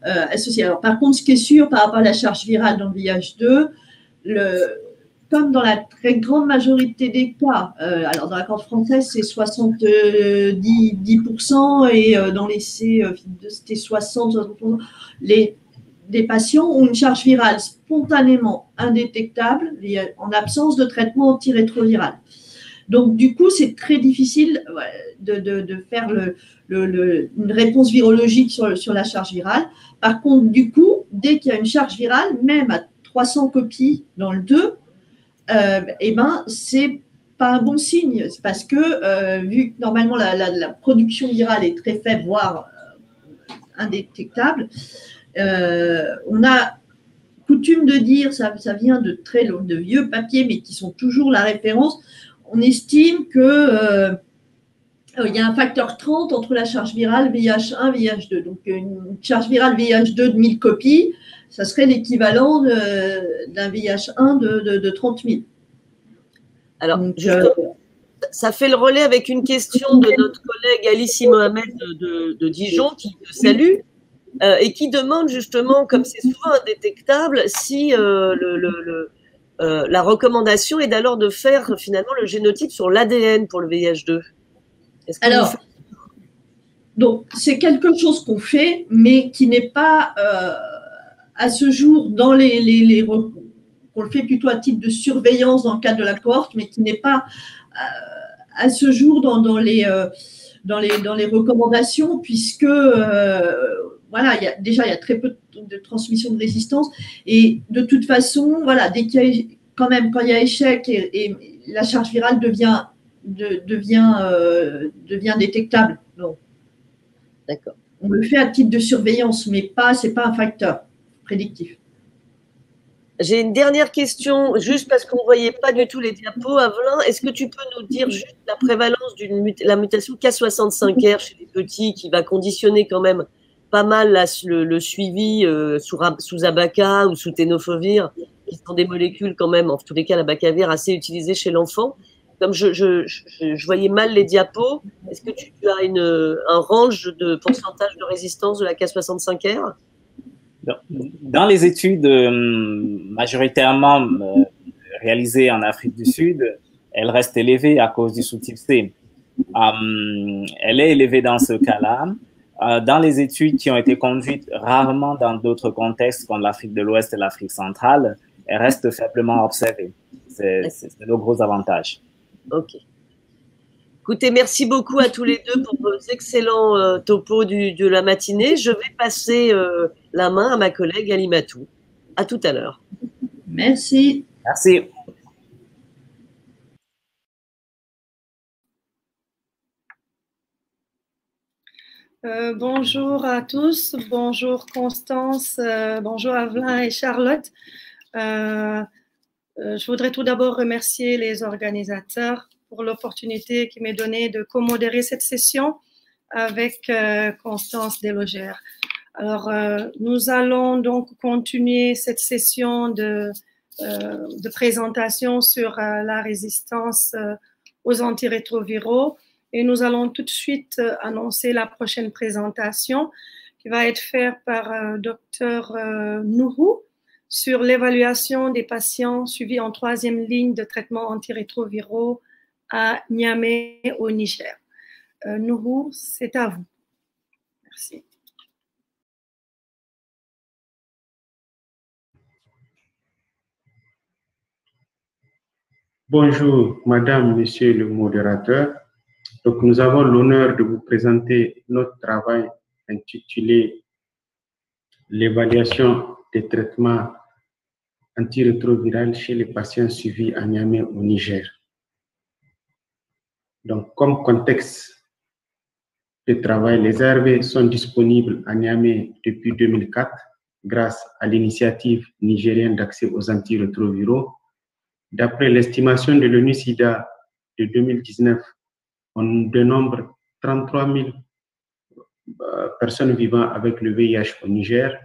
associés. Alors, par contre, ce qui est sûr par rapport à la charge virale dans le VIH2, comme dans la très grande majorité des cas, alors dans la cohorte française, c'est 70% et dans l'essai, c'était 60%. Des patients ont une charge virale spontanément indétectable en absence de traitement antirétroviral. Donc, du coup, c'est très difficile de faire une réponse virologique sur la charge virale. Par contre, du coup, dès qu'il y a une charge virale, même à 300 copies dans le 2, eh ben, c'est pas un bon signe. C'est parce que, vu que normalement la production virale est très faible, voire indétectable, on a coutume de dire, ça vient de vieux papiers, mais qui sont toujours la référence, on estime que il y a un facteur 30 entre la charge virale VIH1 VIH2. Donc, une charge virale VIH2 de 1000 copies, ça serait l'équivalent d'un VIH1 de 30 000. Alors, donc, ça fait le relais avec une question de notre collègue Alice Mohamed de Dijon, qui te salue, et qui demande justement, comme c'est souvent indétectable, si la recommandation est alors de faire finalement le génotype sur l'ADN pour le VIH2. Alors, donc c'est quelque chose qu'on fait, mais qui n'est pas à ce jour dans on le fait plutôt à titre de surveillance dans le cadre de la cohorte, mais qui n'est pas à ce jour dans les recommandations, puisque voilà, il y a très peu de transmission de résistance, et de toute façon, voilà, dès qu'il y a quand il y a échec et la charge virale devient détectable. Donc, d'accord. On le fait à titre de surveillance, mais c'est pas un facteur prédictif. J'ai une dernière question, juste parce qu'on ne voyait pas du tout les diapos. Avelin, est-ce que tu peux nous dire juste la prévalence de la mutation K65R chez les petits, qui va conditionner quand même pas mal le suivi sous Abaca ou sous Tenofovir, qui sont des molécules quand même, en tous les cas l'Abacavir, assez utilisées chez l'enfant. Comme je voyais mal les diapos, est-ce que tu as un range de pourcentage de résistance de la K65R? Dans les études majoritairement réalisées en Afrique du Sud, elle reste élevée à cause du sous-type C. Elle est élevée dans ce cas-là. Dans les études qui ont été conduites rarement dans d'autres contextes comme l'Afrique de l'Ouest et l'Afrique centrale, elle reste faiblement observée. C'est le gros avantage. Ok. Écoutez, merci beaucoup à tous les deux pour vos excellents topos de la matinée. Je vais passer la main à ma collègue Alimatou. À tout à l'heure. Merci. Merci. Bonjour à tous, bonjour Constance, bonjour Avelin et Charlotte. Je voudrais tout d'abord remercier les organisateurs pour l'opportunité qui m'est donnée de co-modérer cette session avec Constance Delogère. Alors, nous allons donc continuer cette session de présentation sur la résistance aux antirétroviraux et nous allons tout de suite annoncer la prochaine présentation qui va être faite par Dr Nuhu sur l'évaluation des patients suivis en 3e ligne de traitement antirétroviraux à Niamey au Niger. Nuhu, c'est à vous. Merci. Bonjour, Madame, Monsieur le modérateur. Donc, nous avons l'honneur de vous présenter notre travail intitulé l'évaluation des traitements antirétroviraux chez les patients suivis à Niamey au Niger. Donc, comme contexte de travail, les ARV sont disponibles à Niamey depuis 2004 grâce à l'initiative nigérienne d'accès aux antirétroviraux. D'après l'estimation de l'ONU-SIDA de 2019, on dénombre 33 000 personnes vivant avec le VIH au Niger.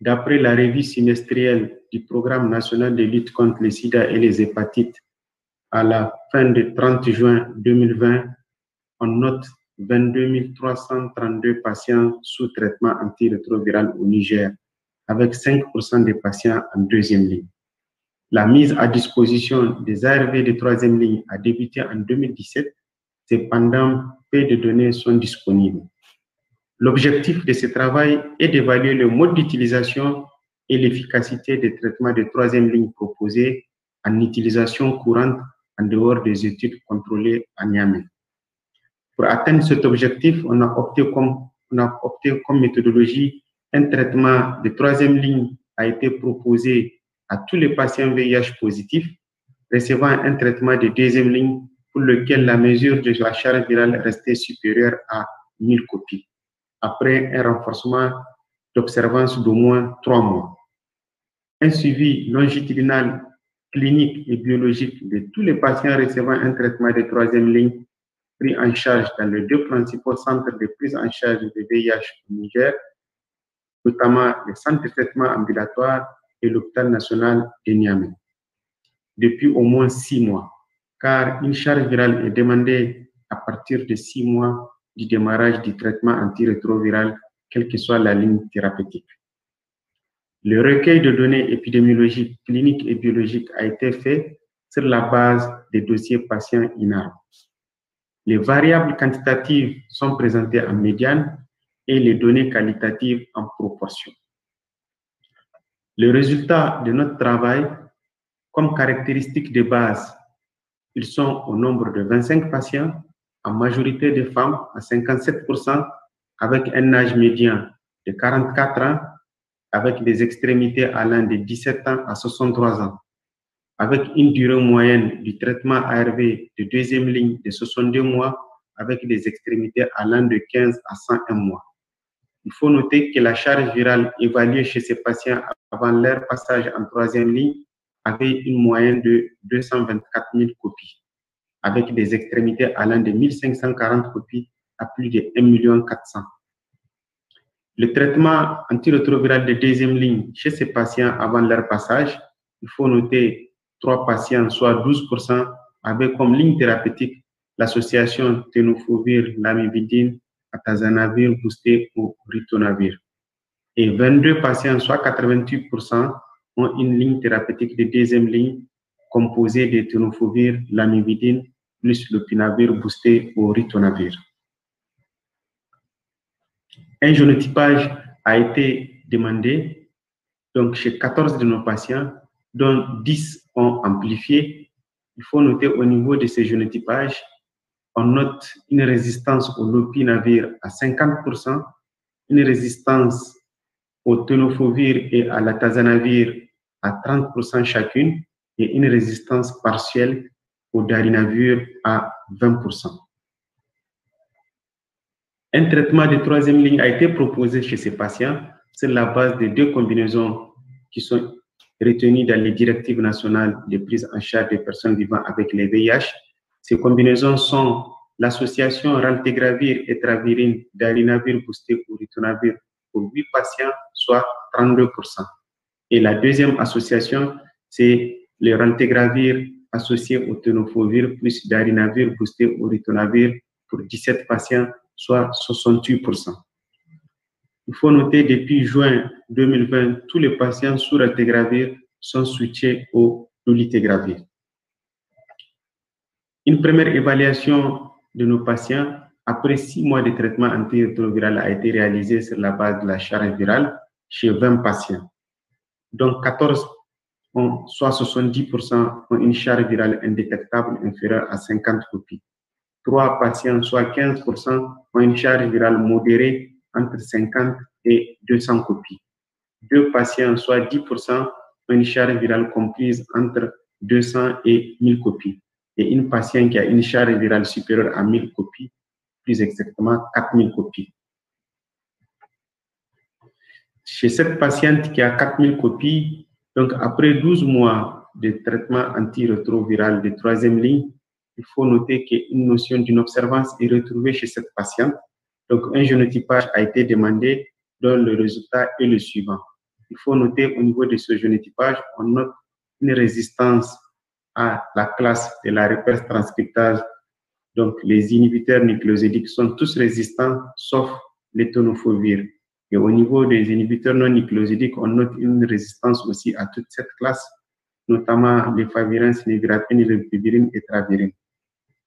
D'après la revue semestrielle du Programme national de lutte contre le sida et les hépatites, à la fin du 30 juin 2020, on note 22 332 patients sous traitement antirétroviral au Niger, avec 5% des patients en 2e ligne. La mise à disposition des ARV de 3e ligne a débuté en 2017. Cependant, peu de données sont disponibles. L'objectif de ce travail est d'évaluer le mode d'utilisation et l'efficacité des traitements de 3e ligne proposés en utilisation courante en dehors des études contrôlées à Niamey. Pour atteindre cet objectif, on a opté comme méthodologie un traitement de 3e ligne a été proposé à tous les patients VIH positifs recevant un traitement de 2e ligne pour lequel la mesure de la charge virale restait supérieure à 1000 copies, après un renforcement d'observance d'au moins 3 mois. Un suivi longitudinal, clinique et biologique de tous les patients recevant un traitement de 3e ligne pris en charge dans les 2 principaux centres de prise en charge de VIH au Niger, notamment le centre de traitement ambulatoire et l'hôpital national de Niamey, depuis au moins 6 mois, car une charge virale est demandée à partir de 6 mois du démarrage du traitement antirétroviral, quelle que soit la ligne thérapeutique. Le recueil de données épidémiologiques, cliniques et biologiques a été fait sur la base des dossiers patients INARO. Les variables quantitatives sont présentées en médiane et les données qualitatives en proportion. Les résultats de notre travail, comme caractéristiques de base, ils sont au nombre de 25 patients, en majorité de femmes à 57%, avec un âge médian de 44 ans, avec des extrémités allant de 17 ans à 63 ans, avec une durée moyenne du traitement ARV de 2e ligne de 62 mois, avec des extrémités allant de 15 à 101 mois. Il faut noter que la charge virale évaluée chez ces patients avant leur passage en 3e ligne avait une moyenne de 224 000 copies, avec des extrémités allant de 1540 copies à plus de 1 400 000. Le traitement antirétroviral de 2e ligne chez ces patients avant leur passage, il faut noter 3 patients, soit 12%, avec comme ligne thérapeutique l'association tenofovir-lamivudine, atazanavir boosté ou ritonavir. Et 22 patients, soit 88%, ont une ligne thérapeutique de 2e ligne composée de tenofovir, lamivudine, plus lopinavir boosté ou ritonavir. Un génotypage a été demandé donc chez 14 de nos patients, dont 10 ont amplifié. Il faut noter au niveau de ces génotypages, on note une résistance au lopinavir à 50%, une résistance au tenofovir et à l'atazanavir à 30% chacune, et une résistance partielle au darinavir à 20%. Un traitement de 3e ligne a été proposé chez ces patients sur la base de 2 combinaisons qui sont retenues dans les directives nationales de prise en charge des personnes vivant avec les VIH. Ces combinaisons sont l'association Raltegravir et Travirine, Darunavir boosté ou Ritonavir pour 8 patients, soit 32%. Et la deuxième association, c'est le Raltegravir associé au tenofovir plus Darunavir boosté ou Ritonavir pour 17 patients, soit 68%. Il faut noter, depuis juin 2020, tous les patients sous Raltegravir sont switchés au dolutegravir. Une première évaluation de nos patients après 6 mois de traitement antirétroviral a été réalisée sur la base de la charge virale chez 20 patients. Donc 14, soit 70%, ont une charge virale indétectable inférieure à 50 copies. 3 patients, soit 15%, ont une charge virale modérée entre 50 et 200 copies. 2 patients, soit 10%, ont une charge virale comprise entre 200 et 1000 copies. Et une patiente qui a une charge virale supérieure à 1000 copies, plus exactement 4000 copies. Chez cette patiente qui a 4000 copies, donc après 12 mois de traitement antirétroviral de 3e ligne, il faut noter qu'une notion d'une observance est retrouvée chez cette patiente. Donc un génotypage a été demandé, dont le résultat est le suivant. Il faut noter au niveau de ce génotypage, on note une résistance à la classe de la reverse transcriptase. Donc, les inhibiteurs nucléosidiques sont tous résistants, sauf les tenofovir. Et au niveau des inhibiteurs non nucléosidiques, on note une résistance aussi à toute cette classe, notamment les favirennes, nevirapine, rilpivirine et travirine.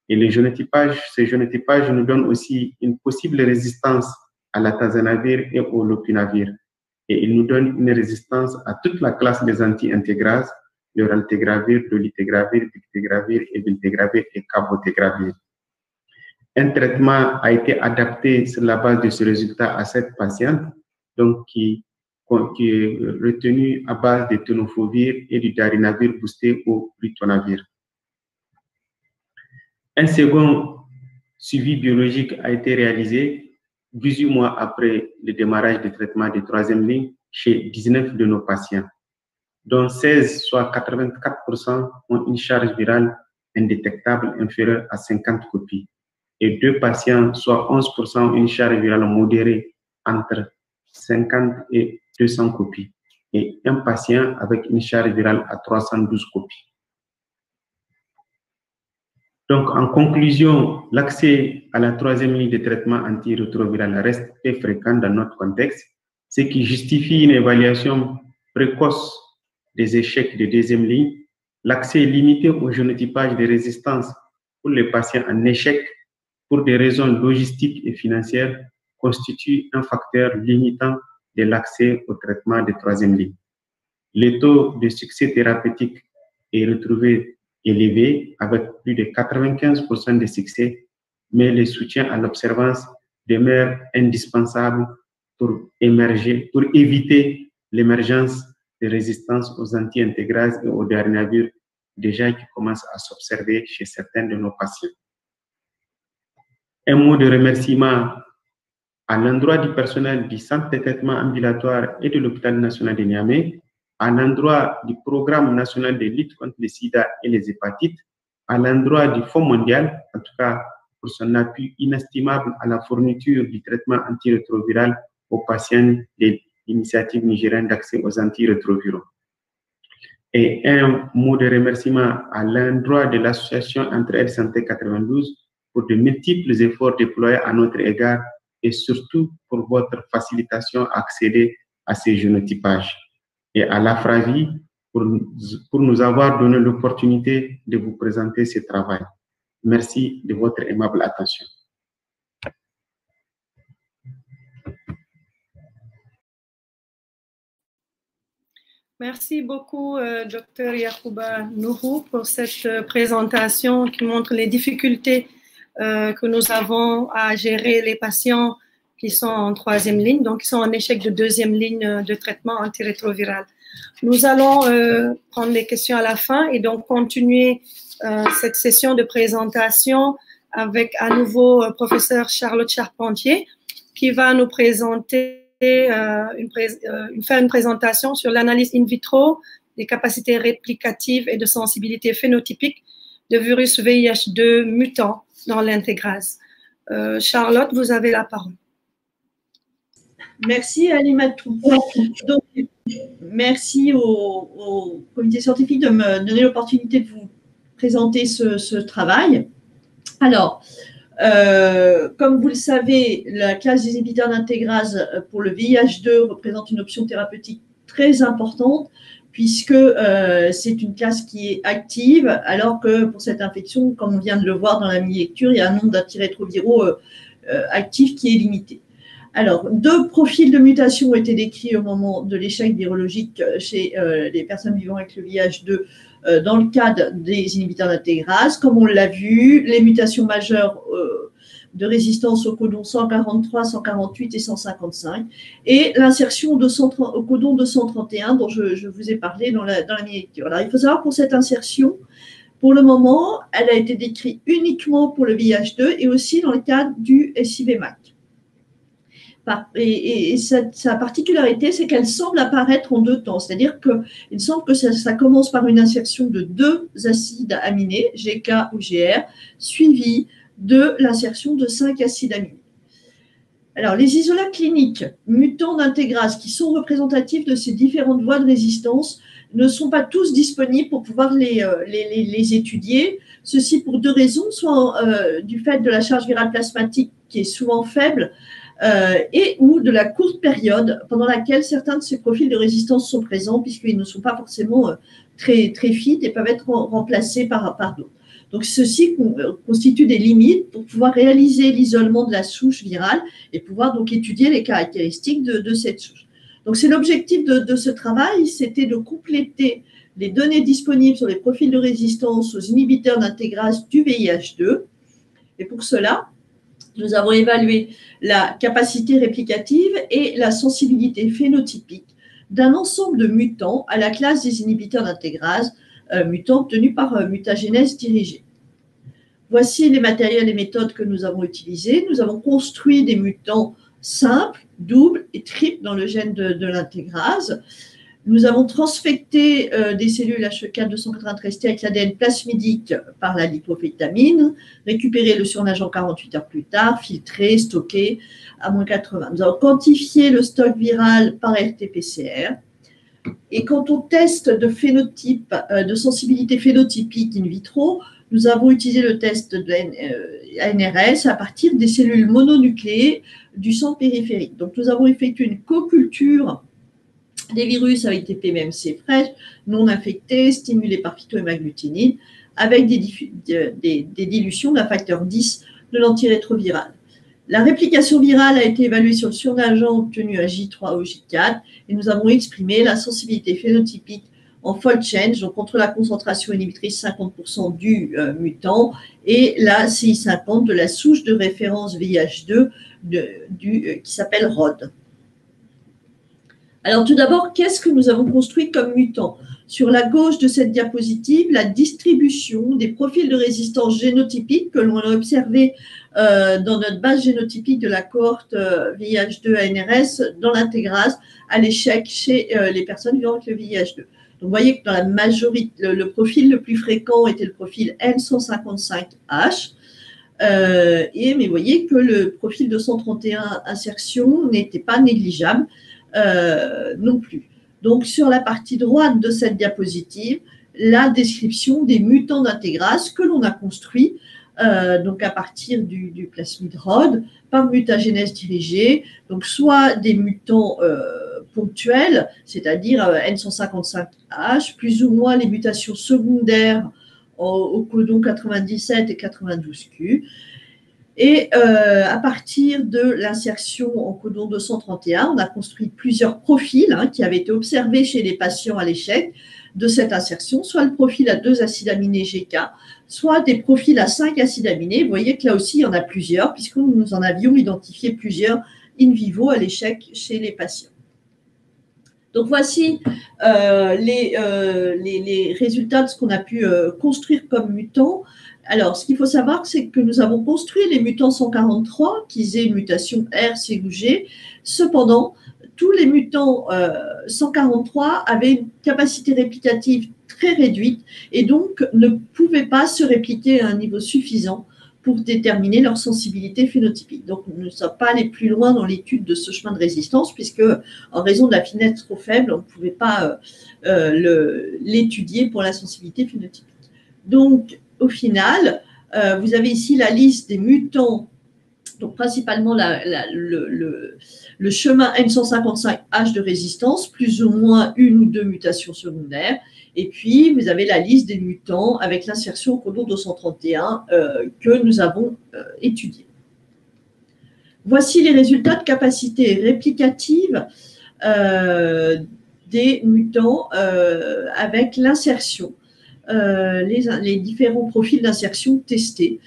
Et ce génotypage nous donne aussi une possible résistance à la tazanavir et au lopinavir. Et il nous donne une résistance à toute la classe des anti-intégrases, le raltegravir, dolutegravir, bictegravir, viltegravir et cabotegravir. Un traitement a été adapté sur la base de ce résultat à cette patiente, donc qui est retenu à base de tenofovir et du darunavir boosté au ritonavir. Un second suivi biologique a été réalisé 18 mois après le démarrage du traitement de 3e ligne chez 19 de nos patients, dont 16, soit 84%, ont une charge virale indétectable inférieure à 50 copies. Et 2 patients, soit 11%, ont une charge virale modérée entre 50 et 200 copies. Et un patient avec une charge virale à 312 copies. Donc, en conclusion, l'accès à la 3e ligne de traitement antirétroviral reste très fréquent dans notre contexte, ce qui justifie une évaluation précoce des échecs de 2e ligne. L'accès est limité au génotypage de résistance pour les patients en échec pour des raisons logistiques et financières constitue un facteur limitant de l'accès au traitement de 3e ligne. Le taux de succès thérapeutique est retrouvé élevé avec plus de 95% de succès, mais le soutien à l'observance demeure indispensable pour éviter l'émergence de résistance aux anti-intégrases et aux darunavir déjà qui commencent à s'observer chez certains de nos patients. Un mot de remerciement à l'endroit du personnel du centre de traitement ambulatoire et de l'hôpital national de Niamey, à l'endroit du programme national de lutte contre le sida et les hépatites, à l'endroit du Fonds mondial, en tout cas pour son appui inestimable à la fourniture du traitement antirétroviral aux patients de l'initiative nigérienne d'accès aux antirétroviraux. Et un mot de remerciement à l'endroit de l'association Entraide Santé 92 pour de multiples efforts déployés à notre égard et surtout pour votre facilitation à accéder à ces génotypages. Et à l'AFRAVI pour nous avoir donné l'opportunité de vous présenter ce travail. Merci de votre aimable attention. Merci beaucoup, Dr Yacouba Nuhu, pour cette présentation qui montre les difficultés que nous avons à gérer les patients qui sont en 3e ligne, donc qui sont en échec de 2e ligne de traitement antirétroviral. Nous allons prendre les questions à la fin et donc continuer cette session de présentation avec à nouveau professeur Charlotte Charpentier qui va nous présenter faire une présentation sur l'analyse in vitro des capacités réplicatives et de sensibilité phénotypique de virus VIH2 mutant dans l'intégrase. Charlotte, vous avez la parole. Merci Alimatou. Donc, merci au comité scientifique de me donner l'opportunité de vous présenter ce travail. Alors, comme vous le savez, la classe des inhibiteurs d'intégrase pour le VIH2 représente une option thérapeutique très importante puisque c'est une classe qui est active, alors que pour cette infection, comme on vient de le voir dans la mini-lecture, il y a un nombre d'antirétroviraux actifs qui est limité. Alors, 2 profils de mutation ont été décrits au moment de l'échec virologique chez les personnes vivant avec le VIH2 dans le cadre des inhibiteurs d'intégrase. Comme on l'a vu, les mutations majeures de résistance au codon 143, 148 et 155 et l'insertion au codon 231 dont je vous ai parlé dans la mini-lecture. Alors, il faut savoir pour cette insertion, pour le moment, elle a été décrite uniquement pour le VIH2 et aussi dans le cadre du SIV-MAC. Et sa particularité, c'est qu'elle semble apparaître en 2 temps. C'est-à-dire qu'il semble que ça commence par une insertion de 2 acides aminés, GK ou GR, suivi de l'insertion de 5 acides aminés. Alors, les isolats cliniques mutants d'intégrase qui sont représentatifs de ces différentes voies de résistance ne sont pas tous disponibles pour pouvoir les étudier. Ceci pour 2 raisons, soit du fait de la charge virale plasmatique qui est souvent faible, et ou de la courte période pendant laquelle certains de ces profils de résistance sont présents, puisqu'ils ne sont pas forcément très fit et peuvent être remplacés par d'autres. Donc, ceci constitue des limites pour pouvoir réaliser l'isolement de la souche virale et pouvoir donc étudier les caractéristiques de cette souche. Donc, c'est l'objectif de ce travail, c'était de compléter les données disponibles sur les profils de résistance aux inhibiteurs d'intégrase du VIH2. Et pour cela, nous avons évalué la capacité réplicative et la sensibilité phénotypique d'un ensemble de mutants à la classe des inhibiteurs d'intégrase, mutants obtenus par mutagénèse dirigée. Voici les matériels et méthodes que nous avons utilisés. Nous avons construit des mutants simples, doubles et triples dans le gène de l'intégrase. Nous avons transfecté des cellules HEK293T avec l'ADN plasmidique par la lipofectamine, récupéré le surnageant 48 heures plus tard, filtré, stocké à -80. Nous avons quantifié le stock viral par RT-PCR. Et quant au test de phénotype, de sensibilité phénotypique in vitro, nous avons utilisé le test de l'ANRS à partir des cellules mononucléées du sang périphérique. Donc, nous avons effectué une coculture des virus avec des PMMC fraîches, non infectés, stimulés par phytohémagglutinine, avec des dilutions d'un facteur 10 de l'antirétroviral. La réplication virale a été évaluée sur le surnageant obtenu à J3 ou J4 et nous avons exprimé la sensibilité phénotypique en fold change, donc contre la concentration inhibitrice 50% du mutant et la CI50 de la souche de référence VIH2 qui s'appelle ROD. Alors tout d'abord, qu'est-ce que nous avons construit comme mutant? Sur la gauche de cette diapositive, la distribution des profils de résistance génotypique que l'on a observé dans notre base génotypique de la cohorte VIH2-ANRS dans l'intégrase à l'échec chez les personnes vivant avec le VIH2. Donc vous voyez que dans la majorité, le profil le plus fréquent était le profil N155H. Mais vous voyez que le profil 231 insertion n'était pas négligeable non plus. Donc, sur la partie droite de cette diapositive, la description des mutants d'intégrase que l'on a construits donc à partir du plasmide ROD par mutagénèse dirigée, donc soit des mutants ponctuels, c'est-à-dire N155H, plus ou moins les mutations secondaires au codon 97 et 92Q. Et à partir de l'insertion en codon 231, on a construit plusieurs profils qui avaient été observés chez les patients à l'échec de cette insertion, soit le profil à 2 acides aminés GK, soit des profils à 5 acides aminés. Vous voyez que là aussi, il y en a plusieurs, puisque nous en avions identifié plusieurs in vivo à l'échec chez les patients. Donc, voici les résultats de ce qu'on a pu construire comme mutants. Alors, ce qu'il faut savoir, c'est que nous avons construit les mutants 143, qui aient une mutation R, C ou G. Cependant, tous les mutants 143 avaient une capacité réplicative très réduite et donc ne pouvaient pas se répliquer à un niveau suffisant pour déterminer leur sensibilité phénotypique. Donc, nous ne sommes pas allés plus loin dans l'étude de ce chemin de résistance, puisque, en raison de la finesse trop faible, on ne pouvait pas l'étudier pour la sensibilité phénotypique. Donc, au final, vous avez ici la liste des mutants, donc principalement le chemin N155H de résistance, plus ou moins une ou deux mutations secondaires. Et puis, vous avez la liste des mutants avec l'insertion au codon 231 que nous avons étudié. Voici les résultats de capacité réplicative des mutants avec l'insertion, les différents profils d'insertion testés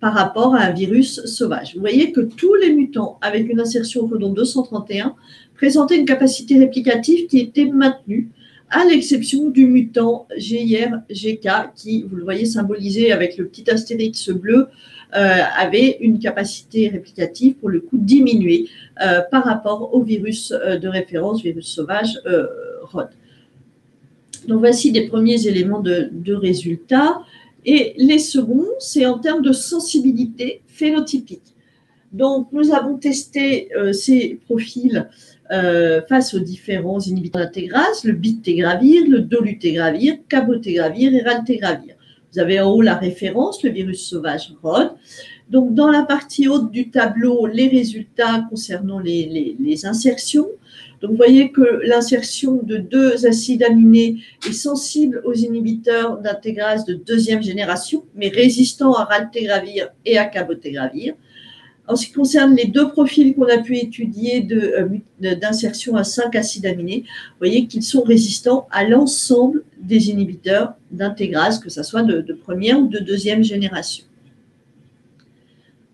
par rapport à un virus sauvage. Vous voyez que tous les mutants avec une insertion au codon 231 présentaient une capacité réplicative qui était maintenue, à l'exception du mutant GIR-GK qui, vous le voyez symbolisé avec le petit astérix bleu, avait une capacité réplicative pour le coup diminuée par rapport au virus de référence, virus sauvage ROD. Donc voici des premiers éléments de résultats. Et les seconds, c'est en termes de sensibilité phénotypique. Donc, nous avons testé ces profils face aux différents inhibiteurs d'intégrase, le bictegravir, le dolutegravir, cabotegravir et raltegravir. Vous avez en haut la référence, le virus sauvage ROD. Donc, dans la partie haute du tableau, les résultats concernant les insertions. Donc, vous voyez que l'insertion de 2 acides aminés est sensible aux inhibiteurs d'intégrase de deuxième génération, mais résistant à raltegravir et à cabotegravir. En ce qui concerne les 2 profils qu'on a pu étudier d'insertion à 5 acides aminés, vous voyez qu'ils sont résistants à l'ensemble des inhibiteurs d'intégrase, que ce soit de première ou de deuxième génération.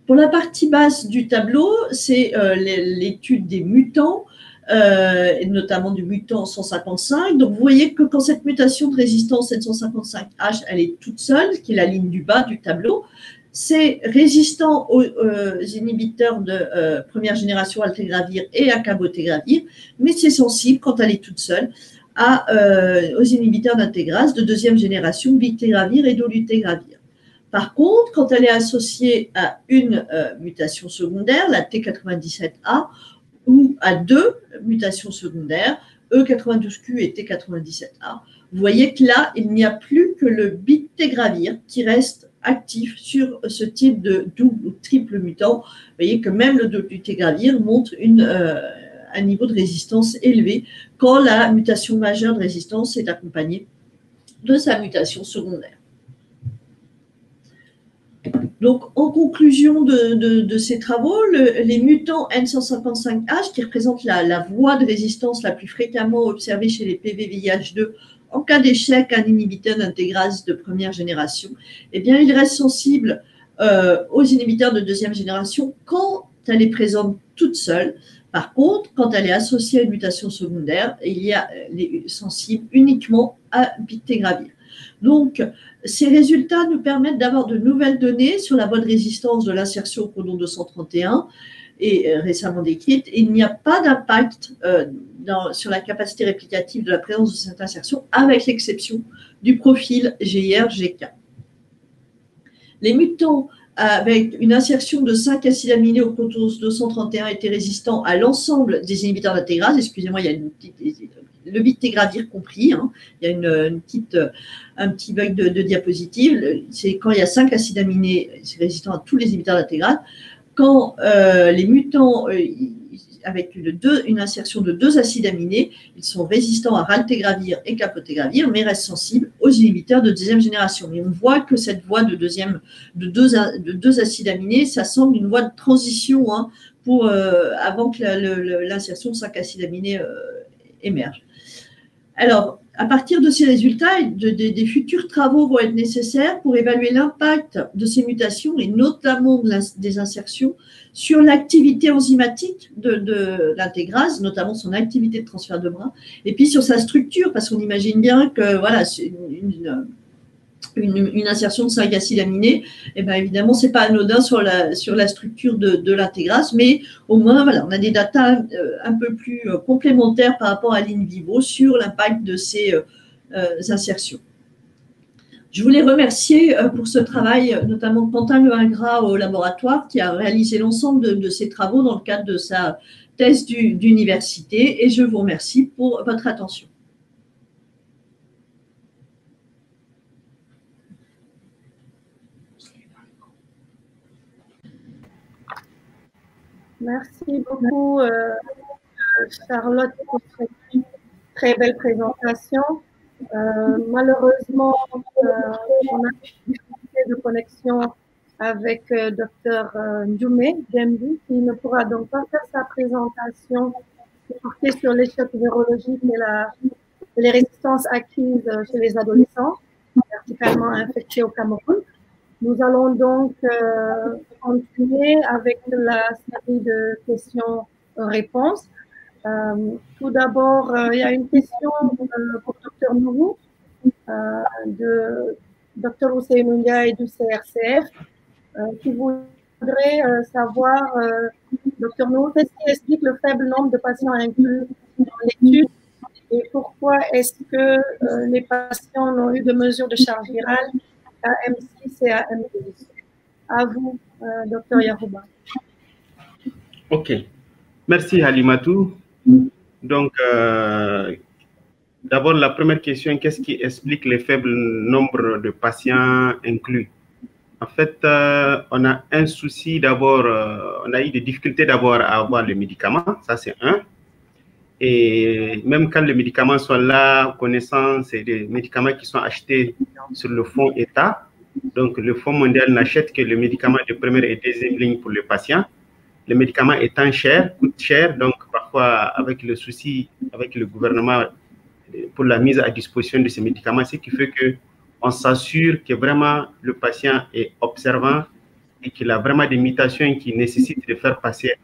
Pour la partie basse du tableau, c'est l'étude des mutants, et notamment du mutant 155. Donc, vous voyez que quand cette mutation de résistance N155H, elle est toute seule, qui est la ligne du bas du tableau, c'est résistant aux inhibiteurs de première génération raltegravir et à cabotegravir, mais c'est sensible, quand elle est toute seule, aux inhibiteurs d'intégrase de deuxième génération, bictegravir et dolutegravir. Par contre, quand elle est associée à une mutation secondaire, la T97A, ou à 2 mutations secondaires, E92Q et T97A, vous voyez que là, il n'y a plus que le bictegravir qui reste actif sur ce type de double ou triple mutant. Vous voyez que même le dolutegravir montre un niveau de résistance élevé quand la mutation majeure de résistance est accompagnée de sa mutation secondaire. Donc, en conclusion de ces travaux, les mutants N155H, qui représentent la voie de résistance la plus fréquemment observée chez les PVVIH2 en cas d'échec à un inhibiteur d'intégrase de première génération, eh bien, ils restent sensibles aux inhibiteurs de deuxième génération quand elle est présente toute seule. Par contre, quand elle est associée à une mutation secondaire, elle est sensible uniquement à bictegravir. Donc, ces résultats nous permettent d'avoir de nouvelles données sur la voie de résistance de l'insertion au codon 231 et récemment décrite. Il n'y a pas d'impact sur la capacité réplicative de la présence de cette insertion, avec l'exception du profil GIR-GK. Les mutants avec une insertion de 5 acides aminés au codon 231 étaient résistants à l'ensemble des inhibiteurs d'intégrase. Excusez-moi, il y a le bictegravir compris. Hein. Il y a un petit bug de diapositive. C'est quand il y a 5 acides aminés, c'est résistant à tous les inhibiteurs d'intégrase. Quand les mutants avec une insertion de 2 acides aminés, ils sont résistants à raltegravir et cabotegravir, mais restent sensibles aux inhibiteurs de deuxième génération. Et on voit que cette voie de deux acides aminés, ça semble une voie de transition hein, avant que l'insertion de 5 acides aminés émerge. Alors, à partir de ces résultats, des futurs travaux vont être nécessaires pour évaluer l'impact de ces mutations et notamment des insertions sur l'activité enzymatique de l'intégrase, notamment son activité de transfert de bras, et puis sur sa structure, parce qu'on imagine bien que voilà, une insertion de 5 acides aminés, et bien évidemment, ce n'est pas anodin sur la structure de l'intégrase, mais au moins, voilà, on a des datas un peu plus complémentaires par rapport à l'in vivo sur l'impact de ces insertions. Je voulais remercier pour ce travail, notamment Quentin Lehingrat au laboratoire, qui a réalisé l'ensemble de ces travaux dans le cadre de sa thèse d'université, et je vous remercie pour votre attention. Merci beaucoup, Charlotte, pour cette très belle présentation. Malheureusement, on a une difficulté de connexion avec Dr Ndjoumé Dembi, qui ne pourra donc pas faire sa présentation portée sur l'échec virologique et les résistances acquises chez les adolescents, verticalement infectés au Cameroun. Nous allons donc continuer avec la série de questions-réponses. Tout d'abord, il y a une question pour Dr Nourou, de Dr Ousseynou Ndiaye du CRCF, qui voudrait savoir, Dr Nourou, qu'est-ce qui explique le faible nombre de patients inclus dans l'étude et pourquoi est-ce que les patients n'ont eu de mesures de charge virale à M6 et à M12. À vous, Dr Yarouba. OK. Merci, Halimatou. Donc, d'abord, la première question, qu'est-ce qui explique le faible nombre de patients inclus? En fait, on a un souci d'abord, on a eu des difficultés d'abord à avoir les médicaments, ça c'est un. Et même quand les médicaments sont là, connaissant, c'est des médicaments qui sont achetés sur le fonds État. Donc, le Fonds mondial n'achète que les médicaments de première et deuxième ligne pour les patients. Les médicaments étant chers, coûtent cher, donc parfois avec le souci avec le gouvernement pour la mise à disposition de ces médicaments, ce qui fait qu'on s'assure que vraiment le patient est observant et qu'il a vraiment des mutations qui nécessitent de faire passer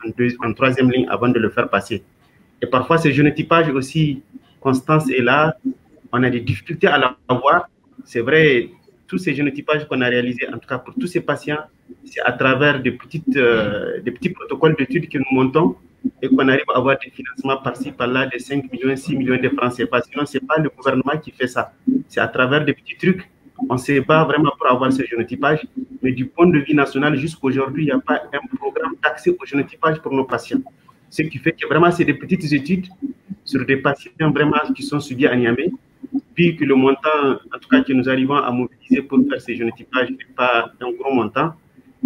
en troisième ligne avant de le faire passer. Et parfois, ce génotypage aussi, Constance est là, on a des difficultés à l'avoir. C'est vrai, tous ces génotypages qu'on a réalisés, en tout cas pour tous ces patients, c'est à travers des petits protocoles d'études que nous montons et qu'on arrive à avoir des financements par-ci, par-là, de 5 millions, 6 millions de francs CFA. Sinon, ce n'est pas le gouvernement qui fait ça. C'est à travers des petits trucs. On ne sait pas vraiment pour avoir ce génotypage. Mais du point de vue national, jusqu'à aujourd'hui, il n'y a pas un programme d'accès au génotypage pour nos patients. Ce qui fait que vraiment, c'est des petites études sur des patients vraiment qui sont suivis à Niamey. Puis que le montant, en tout cas, que nous arrivons à mobiliser pour faire ces génotypages n'est pas un gros montant.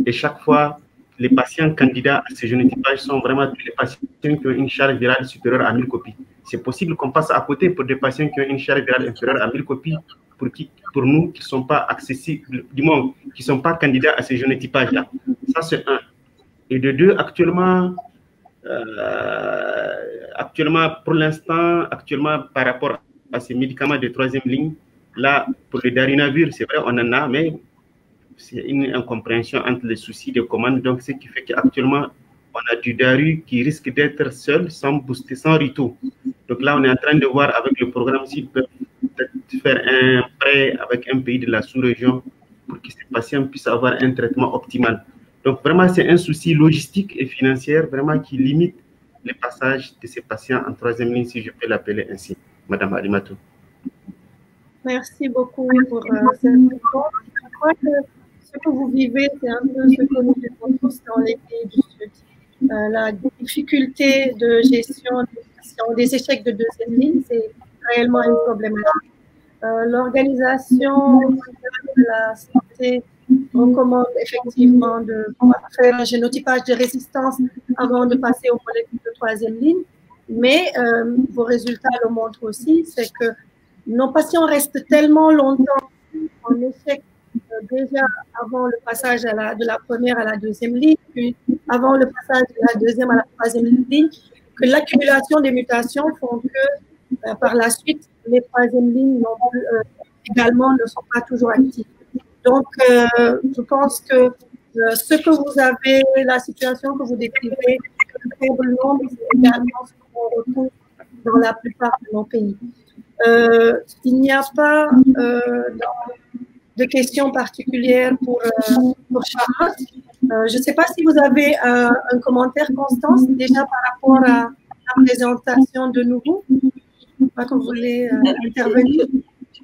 Et chaque fois, les patients candidats à ces génotypages sont vraiment tous les patients qui ont une charge virale supérieure à 1000 copies. C'est possible qu'on passe à côté pour des patients qui ont une charge virale inférieure à 1000 copies, pour nous qui ne sont pas accessibles, du moins, qui ne sont pas candidats à ces génotypages-là. Ça, c'est un. Et de deux, actuellement, pour l'instant, par rapport à ces médicaments de troisième ligne, là, pour le darunavir, c'est vrai, on en a, mais c'est une incompréhension entre les soucis de commande. Donc, ce qui fait qu'actuellement, on a du daru qui risque d'être seul, sans booster, sans rito. Donc là, on est en train de voir avec le programme s'ils peuvent peut-être faire un prêt avec un pays de la sous-région pour que ces patients puissent avoir un traitement optimal. Donc, vraiment, c'est un souci logistique et financier vraiment qui limite le passage de ces patients en troisième ligne, si je peux l'appeler ainsi, Madame Halimatou. Merci beaucoup pour cette réponse. Je crois que ce que vous vivez, c'est un peu ce que nous vivons tous dans les pays du Sud. La difficulté de gestion des échecs de deuxième ligne, c'est réellement une problématique. L'Organisation mondiale de la santé recommande effectivement de faire un génotypage de résistance avant de passer aux molécules de troisième ligne, mais vos résultats le montrent aussi, c'est que nos patients restent tellement longtemps en échec déjà avant le passage de la première à la deuxième ligne, puis avant le passage de la deuxième à la troisième ligne, que l'accumulation des mutations font que par la suite, les troisième lignes également ne sont pas toujours actives. Donc, je pense que ce que vous avez, la situation que vous décrivez, le faible nombre, c'est également ce qu'on retrouve dans la plupart de nos pays. Il n'y a pas de questions particulières pour Charlotte. Je ne sais pas si vous avez un commentaire, Constance, déjà par rapport à la présentation de nouveau. Pas que vous voulez intervenir.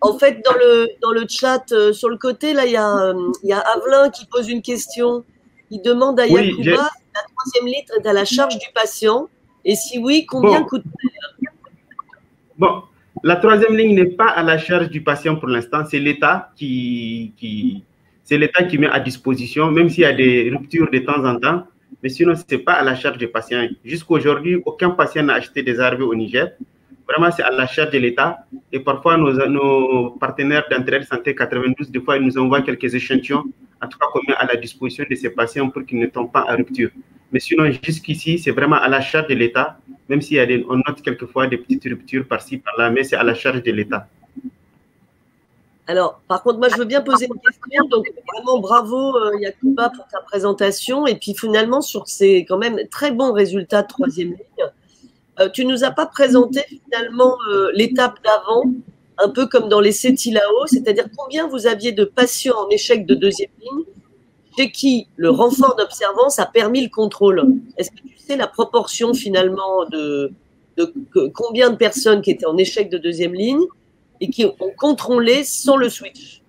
En fait, dans le chat, sur le côté, là, il y a Avelin qui pose une question. Il demande à Yacouba si la troisième litre est à la charge du patient. Et si oui, combien coûte-t-elle? Bon, la troisième ligne n'est pas à la charge du patient pour l'instant. C'est l'État c'est l'État qui met à disposition, même s'il y a des ruptures de temps en temps. Mais sinon, ce n'est pas à la charge du patient. Jusqu'à aujourd'hui, aucun patient n'a acheté des ARV au Niger. Vraiment, c'est à la charge de l'État. Et parfois, nos partenaires d'entraide santé 92, des fois, ils nous envoient quelques échantillons, en tout cas, qu'on met à la disposition de ces patients pour qu'ils ne tombent pas en rupture. Mais sinon, jusqu'ici, c'est vraiment à la charge de l'État, même s'il y a on note quelquefois des petites ruptures par-ci, par-là, mais c'est à la charge de l'État. Alors, par contre, moi, je veux bien poser une question. Donc, vraiment, bravo, Yacouba, pour ta présentation. Et puis, finalement, sur ces quand même très bons résultats de troisième ligne, tu nous as pas présenté finalement l'étape d'avant, un peu comme dans les CETILAO, c'est-à-dire combien vous aviez de patients en échec de deuxième ligne chez qui le renfort d'observance a permis le contrôle. Est-ce que tu sais la proportion finalement de combien de personnes qui étaient en échec de deuxième ligne et qui ont contrôlé sans le switch?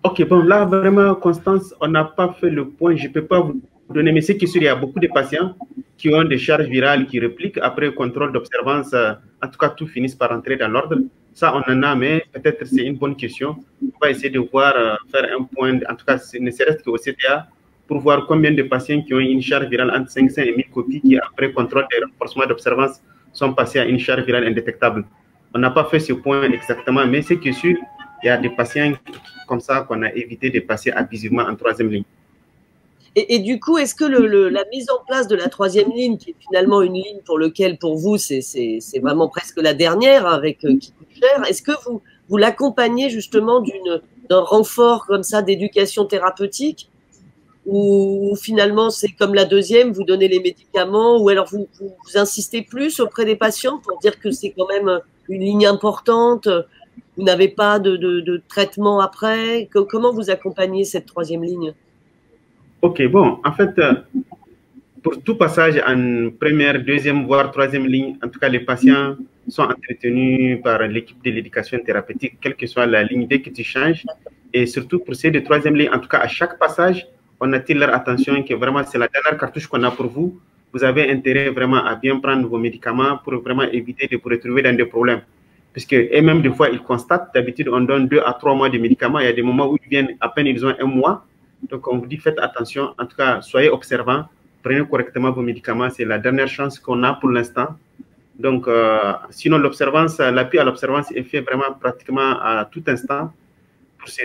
Ok, bon, là, vraiment, Constance, on n'a pas fait le point. Je ne peux pas vous donner, mais c'est que sûr, il y a beaucoup de patients qui ont des charges virales qui répliquent après contrôle d'observance. En tout cas, tout finit par entrer dans l'ordre. Ça, on en a, mais peut-être c'est une bonne question. On va essayer de voir, faire un point, en tout cas, ne serait-ce qu'au CTA, pour voir combien de patients qui ont une charge virale entre 500 et 1000 copies qui, après contrôle des renforcements d'observance, sont passés à une charge virale indétectable. On n'a pas fait ce point exactement, mais c'est que sûr, il y a des patients comme ça qu'on a évité de passer abusivement en troisième ligne. Et du coup, est-ce que la mise en place de la troisième ligne, qui est finalement une ligne pour laquelle, pour vous, c'est vraiment presque la dernière, avec qui coûte cher, est-ce que vous l'accompagnez justement d'un renfort comme ça d'éducation thérapeutique, ou finalement c'est comme la deuxième, vous donnez les médicaments, ou alors vous insistez plus auprès des patients pour dire que c'est quand même une ligne importante, vous n'avez pas de traitement après? Comment vous accompagnez cette troisième ligne? Ok, bon, en fait, pour tout passage en première, deuxième, voire troisième ligne, en tout cas, les patients sont entretenus par l'équipe de l'éducation thérapeutique, quelle que soit la ligne, dès que tu changes. Et surtout pour ces de troisième ligne, en tout cas, à chaque passage, on attire leur attention que vraiment, c'est la dernière cartouche qu'on a pour vous. Vous avez intérêt vraiment à bien prendre vos médicaments pour vraiment éviter de vous retrouver dans des problèmes. Puisque, et même des fois, ils constatent, d'habitude, on donne 2 à 3 mois de médicaments. Il y a des moments où ils viennent, à peine ils ont 1 mois. Donc, on vous dit, faites attention. En tout cas, soyez observants. Prenez correctement vos médicaments. C'est la dernière chance qu'on a pour l'instant. Donc, sinon, l'appui à l'observance est fait vraiment pratiquement à tout instant,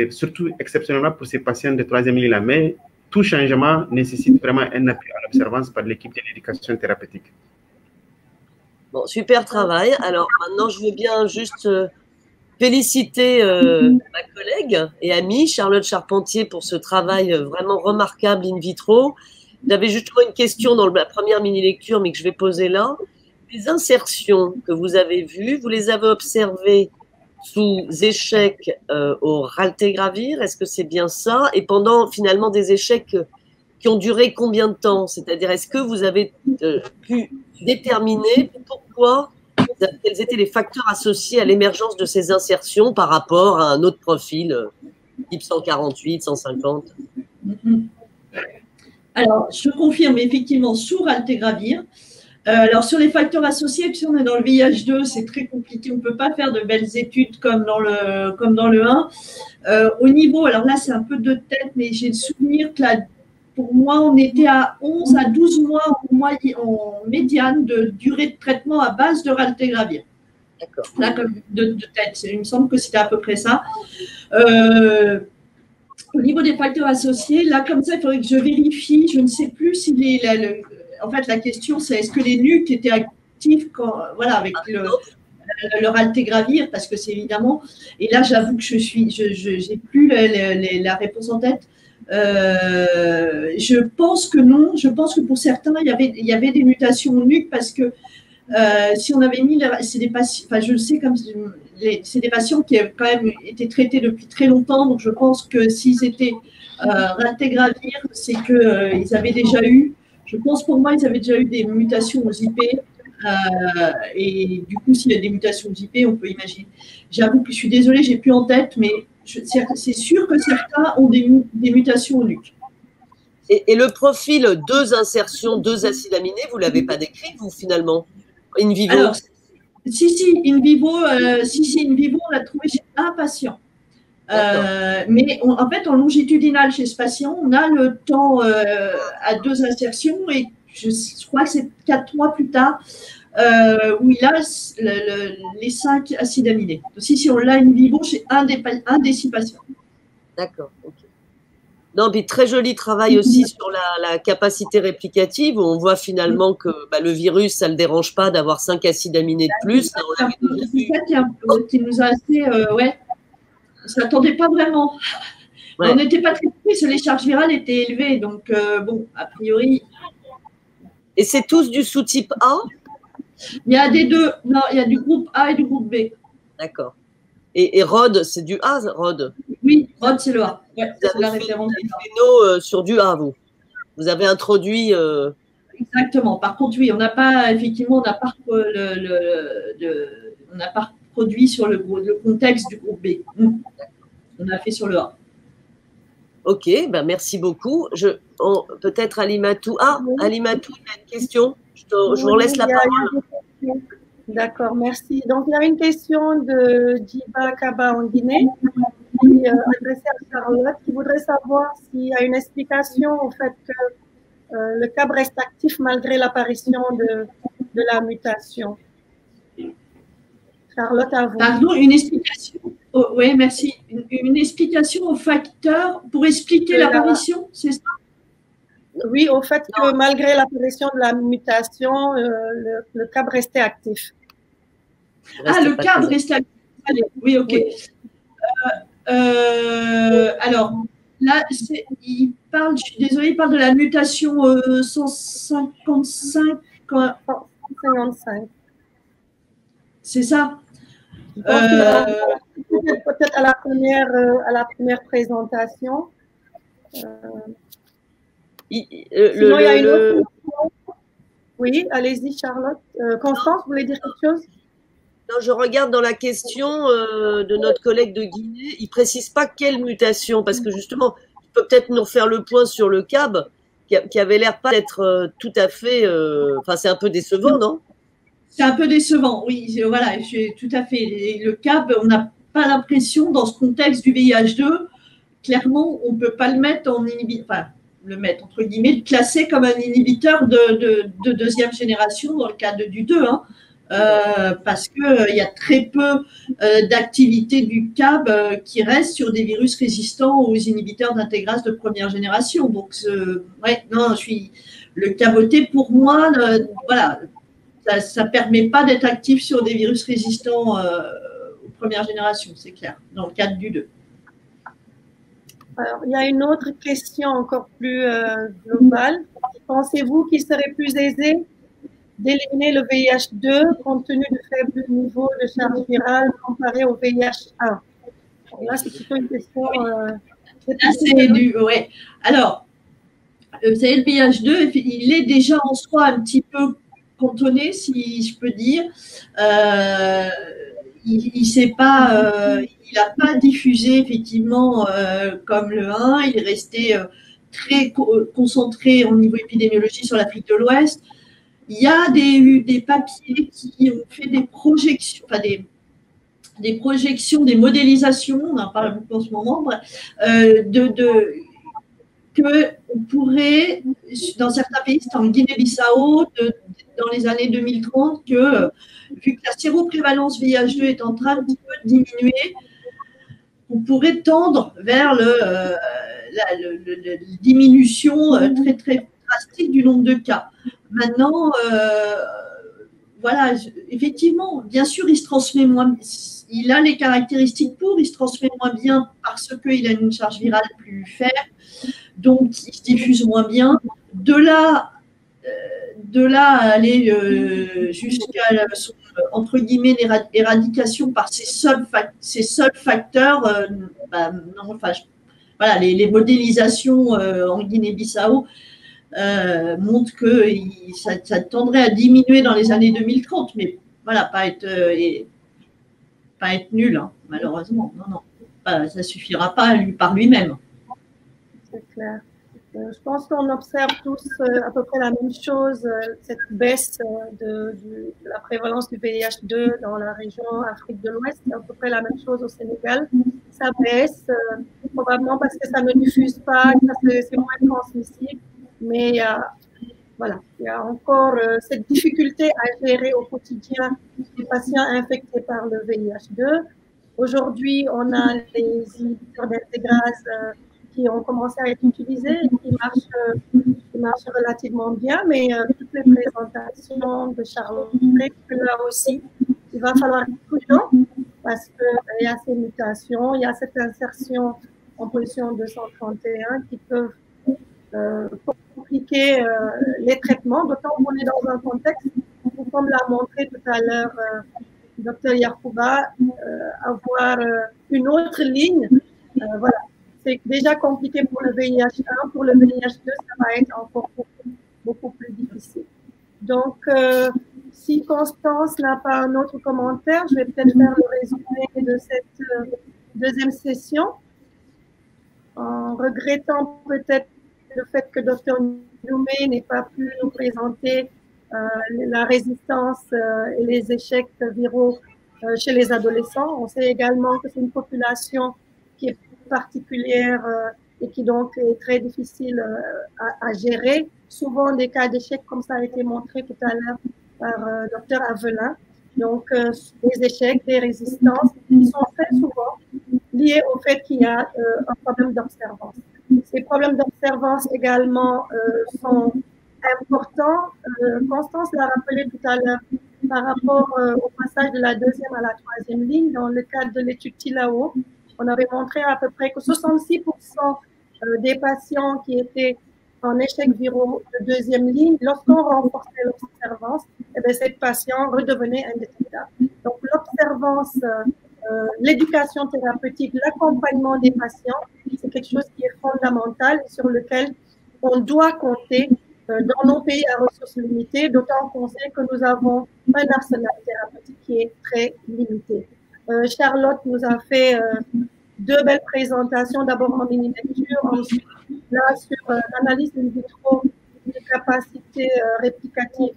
surtout exceptionnellement pour ces patients de troisième ligne-là. Mais tout changement nécessite vraiment un appui à l'observance par l'équipe de l'éducation thérapeutique. Bon, super travail. Alors, maintenant, je veux bien juste féliciter ma collègue et amie Charlotte Charpentier pour ce travail vraiment remarquable in vitro. J'avais justement une question dans la première mini-lecture, mais que je vais poser là. Les insertions que vous avez vues, vous les avez observées sous échec au raltegravir, est-ce que c'est bien ça? Et pendant finalement des échecs qui ont duré combien de temps? C'est-à-dire, est-ce que vous avez pu déterminer pourquoi, quels étaient les facteurs associés à l'émergence de ces insertions par rapport à un autre profil, type 148, 150? Alors, je confirme effectivement sous raltegravir. Alors, sur les facteurs associés, si on est dans le VIH2, c'est très compliqué. On ne peut pas faire de belles études comme dans le 1. Au niveau, alors là, c'est un peu de tête, mais j'ai le souvenir que pour moi, on était à 11 à 12 mois en médiane de durée de traitement à base de raltegravir. D'accord. Là, comme de tête, il me semble que c'était à peu près ça. Au niveau des facteurs associés, là, comme ça, il faudrait que je vérifie. Je ne sais plus si en fait, la question, c'est est-ce que les nuques étaient actifs avec le raltegravir, parce que c'est évidemment. Et là, j'avoue que j'ai plus la réponse en tête. Je pense que non. Je pense que pour certains, il y avait des mutations nuques parce que si on avait mis, c'est des patients. Enfin, je le sais comme c'est des patients qui ont quand même été traités depuis très longtemps, donc je pense que s'ils étaient Raltegravir, c'est qu'ils avaient déjà eu, je pense pour moi, ils avaient déjà eu des mutations aux IP. Et du coup, s'il y a des mutations aux IP, on peut imaginer. J'avoue que je suis désolée, j'ai plus en tête, mais c'est sûr que certains ont des mutations au NUC. Et le profil 2 insertions, 2 acides aminés, vous ne l'avez pas décrit, vous, finalement, in vivo? Alors, si, in vivo, on l'a trouvé chez un patient. Mais en fait, en longitudinal chez ce patient, on a le temps à 2 insertions et je crois que c'est 4 mois plus tard où il a les 5 acides aminés. Aussi, si on l'a in vivo chez un des 6 patients. D'accord, ok. Non, puis très joli travail aussi sur la capacité réplicative, où on voit finalement que le virus, ça ne le dérange pas d'avoir 5 acides aminés de plus. C'est ça qui nous a assez… ouais, on ne s'attendait pas vraiment. Ouais. On n'était pas très près, les charges virales étaient élevées, donc bon, a priori… Et c'est tous du sous-type A? Il y a des deux. Non, il y a du groupe A et du groupe B. D'accord. Et ROD, c'est du A, ROD? Oui, ROD, c'est le A. Ouais, c'est la référence. Vous avez sur du A, vous. Vous avez introduit… Exactement. Par contre, oui, on n'a pas, effectivement, on n'a pas produit sur le contexte du groupe B. On a fait sur le A. Ok, ben merci beaucoup. Peut-être Alimatou. Ah, Alimatou, il y a une question. Je vous laisse la parole. D'accord, merci. Donc, il y a une question de Djiba Kaba en Guinée, qui adressée à Charlotte, qui voudrait savoir s'il y a une explication au fait que le CAB reste actif malgré l'apparition de la mutation. Charlotte, à vous. Pardon, une explication. Oh, oui, merci. Une explication au facteur pour expliquer l'apparition, c'est ça? Oui, au fait que malgré l'apparition de la mutation, le CAB restait actif. Le CAB restait actif. Allez, oui, ok. Oui. Alors, là, il parle, je suis désolée, il parle de la mutation 155. 155. C'est ça? Peut-être à la première présentation. Sinon, il y a une autre question. Oui, allez-y, Charlotte. Constance, vous voulez dire quelque chose? Non, je regarde dans la question de notre collègue de Guinée. Il ne précise pas quelle mutation, parce que justement, il peut peut-être nous refaire le point sur le CAB, qui avait l'air pas d'être tout à fait… Enfin, c'est un peu décevant, non? C'est un peu décevant, oui. Voilà, tout à fait. Le CAB, on n'a pas l'impression, dans ce contexte du VIH2, clairement, on ne peut pas le mettre en inhibiteur, enfin, le mettre entre guillemets, le classer comme un inhibiteur de deuxième génération dans le cadre du 2, hein, parce qu'il y a très peu d'activité du CAB qui reste sur des virus résistants aux inhibiteurs d'intégrase de première génération. Donc, ouais, non, le caboté, pour moi, voilà, ça ne permet pas d'être actif sur des virus résistants aux premières générations, c'est clair, dans le cadre du 2. Alors, il y a une autre question encore plus globale. Pensez-vous qu'il serait plus aisé d'éliminer le VIH2 compte tenu du faible niveau de charge virale comparé au VIH1? Là, c'est plutôt une question… ouais. Alors, vous savez, le VIH2, il est déjà en soi un petit peu cantonné, si je peux dire. Il n'a pas diffusé effectivement comme le 1, il est resté très concentré au niveau épidémiologie sur l'Afrique de l'Ouest. Il y a des papiers qui ont fait des projections, enfin des projections, des modélisations, on en parle beaucoup en ce moment, qu'on pourrait, dans certains pays, c'est en Guinée-Bissau, dans les années 2030, que vu que la séroprévalence VIH2 est en train de diminuer, on pourrait tendre vers la diminution très, très drastique du nombre de cas. Maintenant, voilà, effectivement, bien sûr, il se transmet moins, il a les caractéristiques pour, il se transmet moins bien parce qu'il a une charge virale plus faible, donc il se diffuse moins bien. De là de là à aller jusqu'à son, entre guillemets, éradication par ces seuls facteurs, non, enfin, voilà, les modélisations en Guinée-Bissau montrent que ça tendrait à diminuer dans les années 2030, mais voilà, pas être nul, hein, malheureusement. Non, ça ne suffira pas par lui-même. C'est clair. Je pense qu'on observe tous à peu près la même chose, cette baisse de la prévalence du VIH2 dans la région Afrique de l'Ouest. C'est à peu près la même chose au Sénégal. Ça baisse, probablement parce que ça ne diffuse pas, c'est moins transmissible. Mais voilà, il y a encore cette difficulté à gérer au quotidien les patients infectés par le VIH2. Aujourd'hui, on a les inhibiteurs d'intégrase qui ont commencé à être utilisés et qui marchent relativement bien, mais toutes les présentations de Charlotte, là aussi, il va falloir être prudent parce qu'il y a ces mutations, il y a cette insertion en position 231 qui peuvent compliquer les traitements, d'autant qu'on est dans un contexte, comme l'a montré tout à l'heure Dr Yacouba, avoir une autre ligne, voilà. C'est déjà compliqué pour le VIH1, pour le VIH2, ça va être encore beaucoup plus difficile. Donc, si Constance n'a pas un autre commentaire, je vais peut-être faire le résumé de cette deuxième session, en regrettant peut-être le fait que Dr Ndoumé n'ait pas pu nous présenter la résistance et les échecs viraux chez les adolescents. On sait également que c'est une population qui est particulière et qui donc est très difficile à gérer. Souvent des cas d'échecs, comme ça a été montré tout à l'heure par Dr Avelin. Donc des échecs, des résistances qui sont très souvent liés au fait qu'il y a un problème d'observance. Ces problèmes d'observance également sont importants. Constance l'a rappelé tout à l'heure par rapport au passage de la deuxième à la troisième ligne dans le cadre de l'étude TILAO. On avait montré à peu près que 66% des patients qui étaient en échec viraux de deuxième ligne, lorsqu'on renforçait l'observance, eh bien, ces patients redevenaient indétectables. Donc, l'observance, l'éducation thérapeutique, l'accompagnement des patients, c'est quelque chose qui est fondamental et sur lequel on doit compter dans nos pays à ressources limitées, d'autant qu'on sait que nous avons un arsenal thérapeutique qui est très limité. Charlotte nous a fait deux belles présentations, d'abord en mini-lecture, ensuite là sur l'analyse in vitro des capacités réplicatives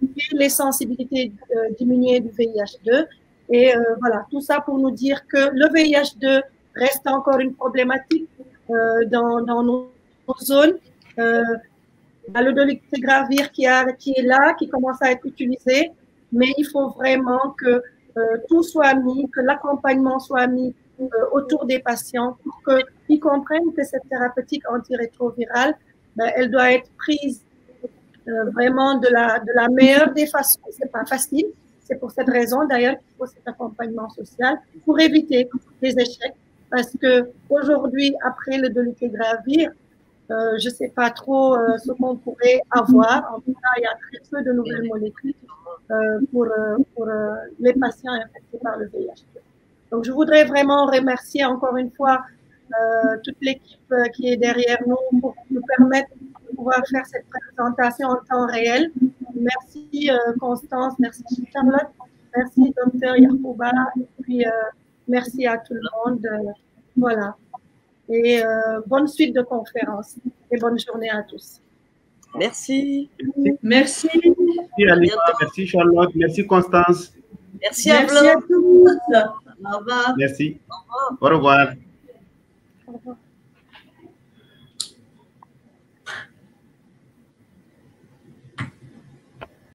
et les sensibilités diminuées du VIH2. Et voilà, tout ça pour nous dire que le VIH2 reste encore une problématique dans nos zones. Le dolutegravir qui est là, qui commence à être utilisé, mais il faut vraiment que tout soit mis, que l'accompagnement soit mis autour des patients pour qu'ils comprennent que cette thérapeutique antirétrovirale, elle doit être prise vraiment de la meilleure des façons. C'est pas facile. C'est pour cette raison d'ailleurs qu'il faut cet accompagnement social pour éviter les échecs. Parce que aujourd'hui, après le dolutegravir, je sais pas trop ce qu'on pourrait avoir. En tout cas, il y a très peu de nouvelles molécules pour les patients infectés par le VIH. Donc, je voudrais vraiment remercier encore une fois toute l'équipe qui est derrière nous pour nous permettre de pouvoir faire cette présentation en temps réel. Merci Constance, merci Charlotte, merci Dr Yacouba, et puis merci à tout le monde. Voilà. Et bonne suite de conférence et bonne journée à tous. Merci. Merci. Merci Anita, merci Charlotte, merci Constance. Merci à tous. Au revoir. Merci. Au revoir.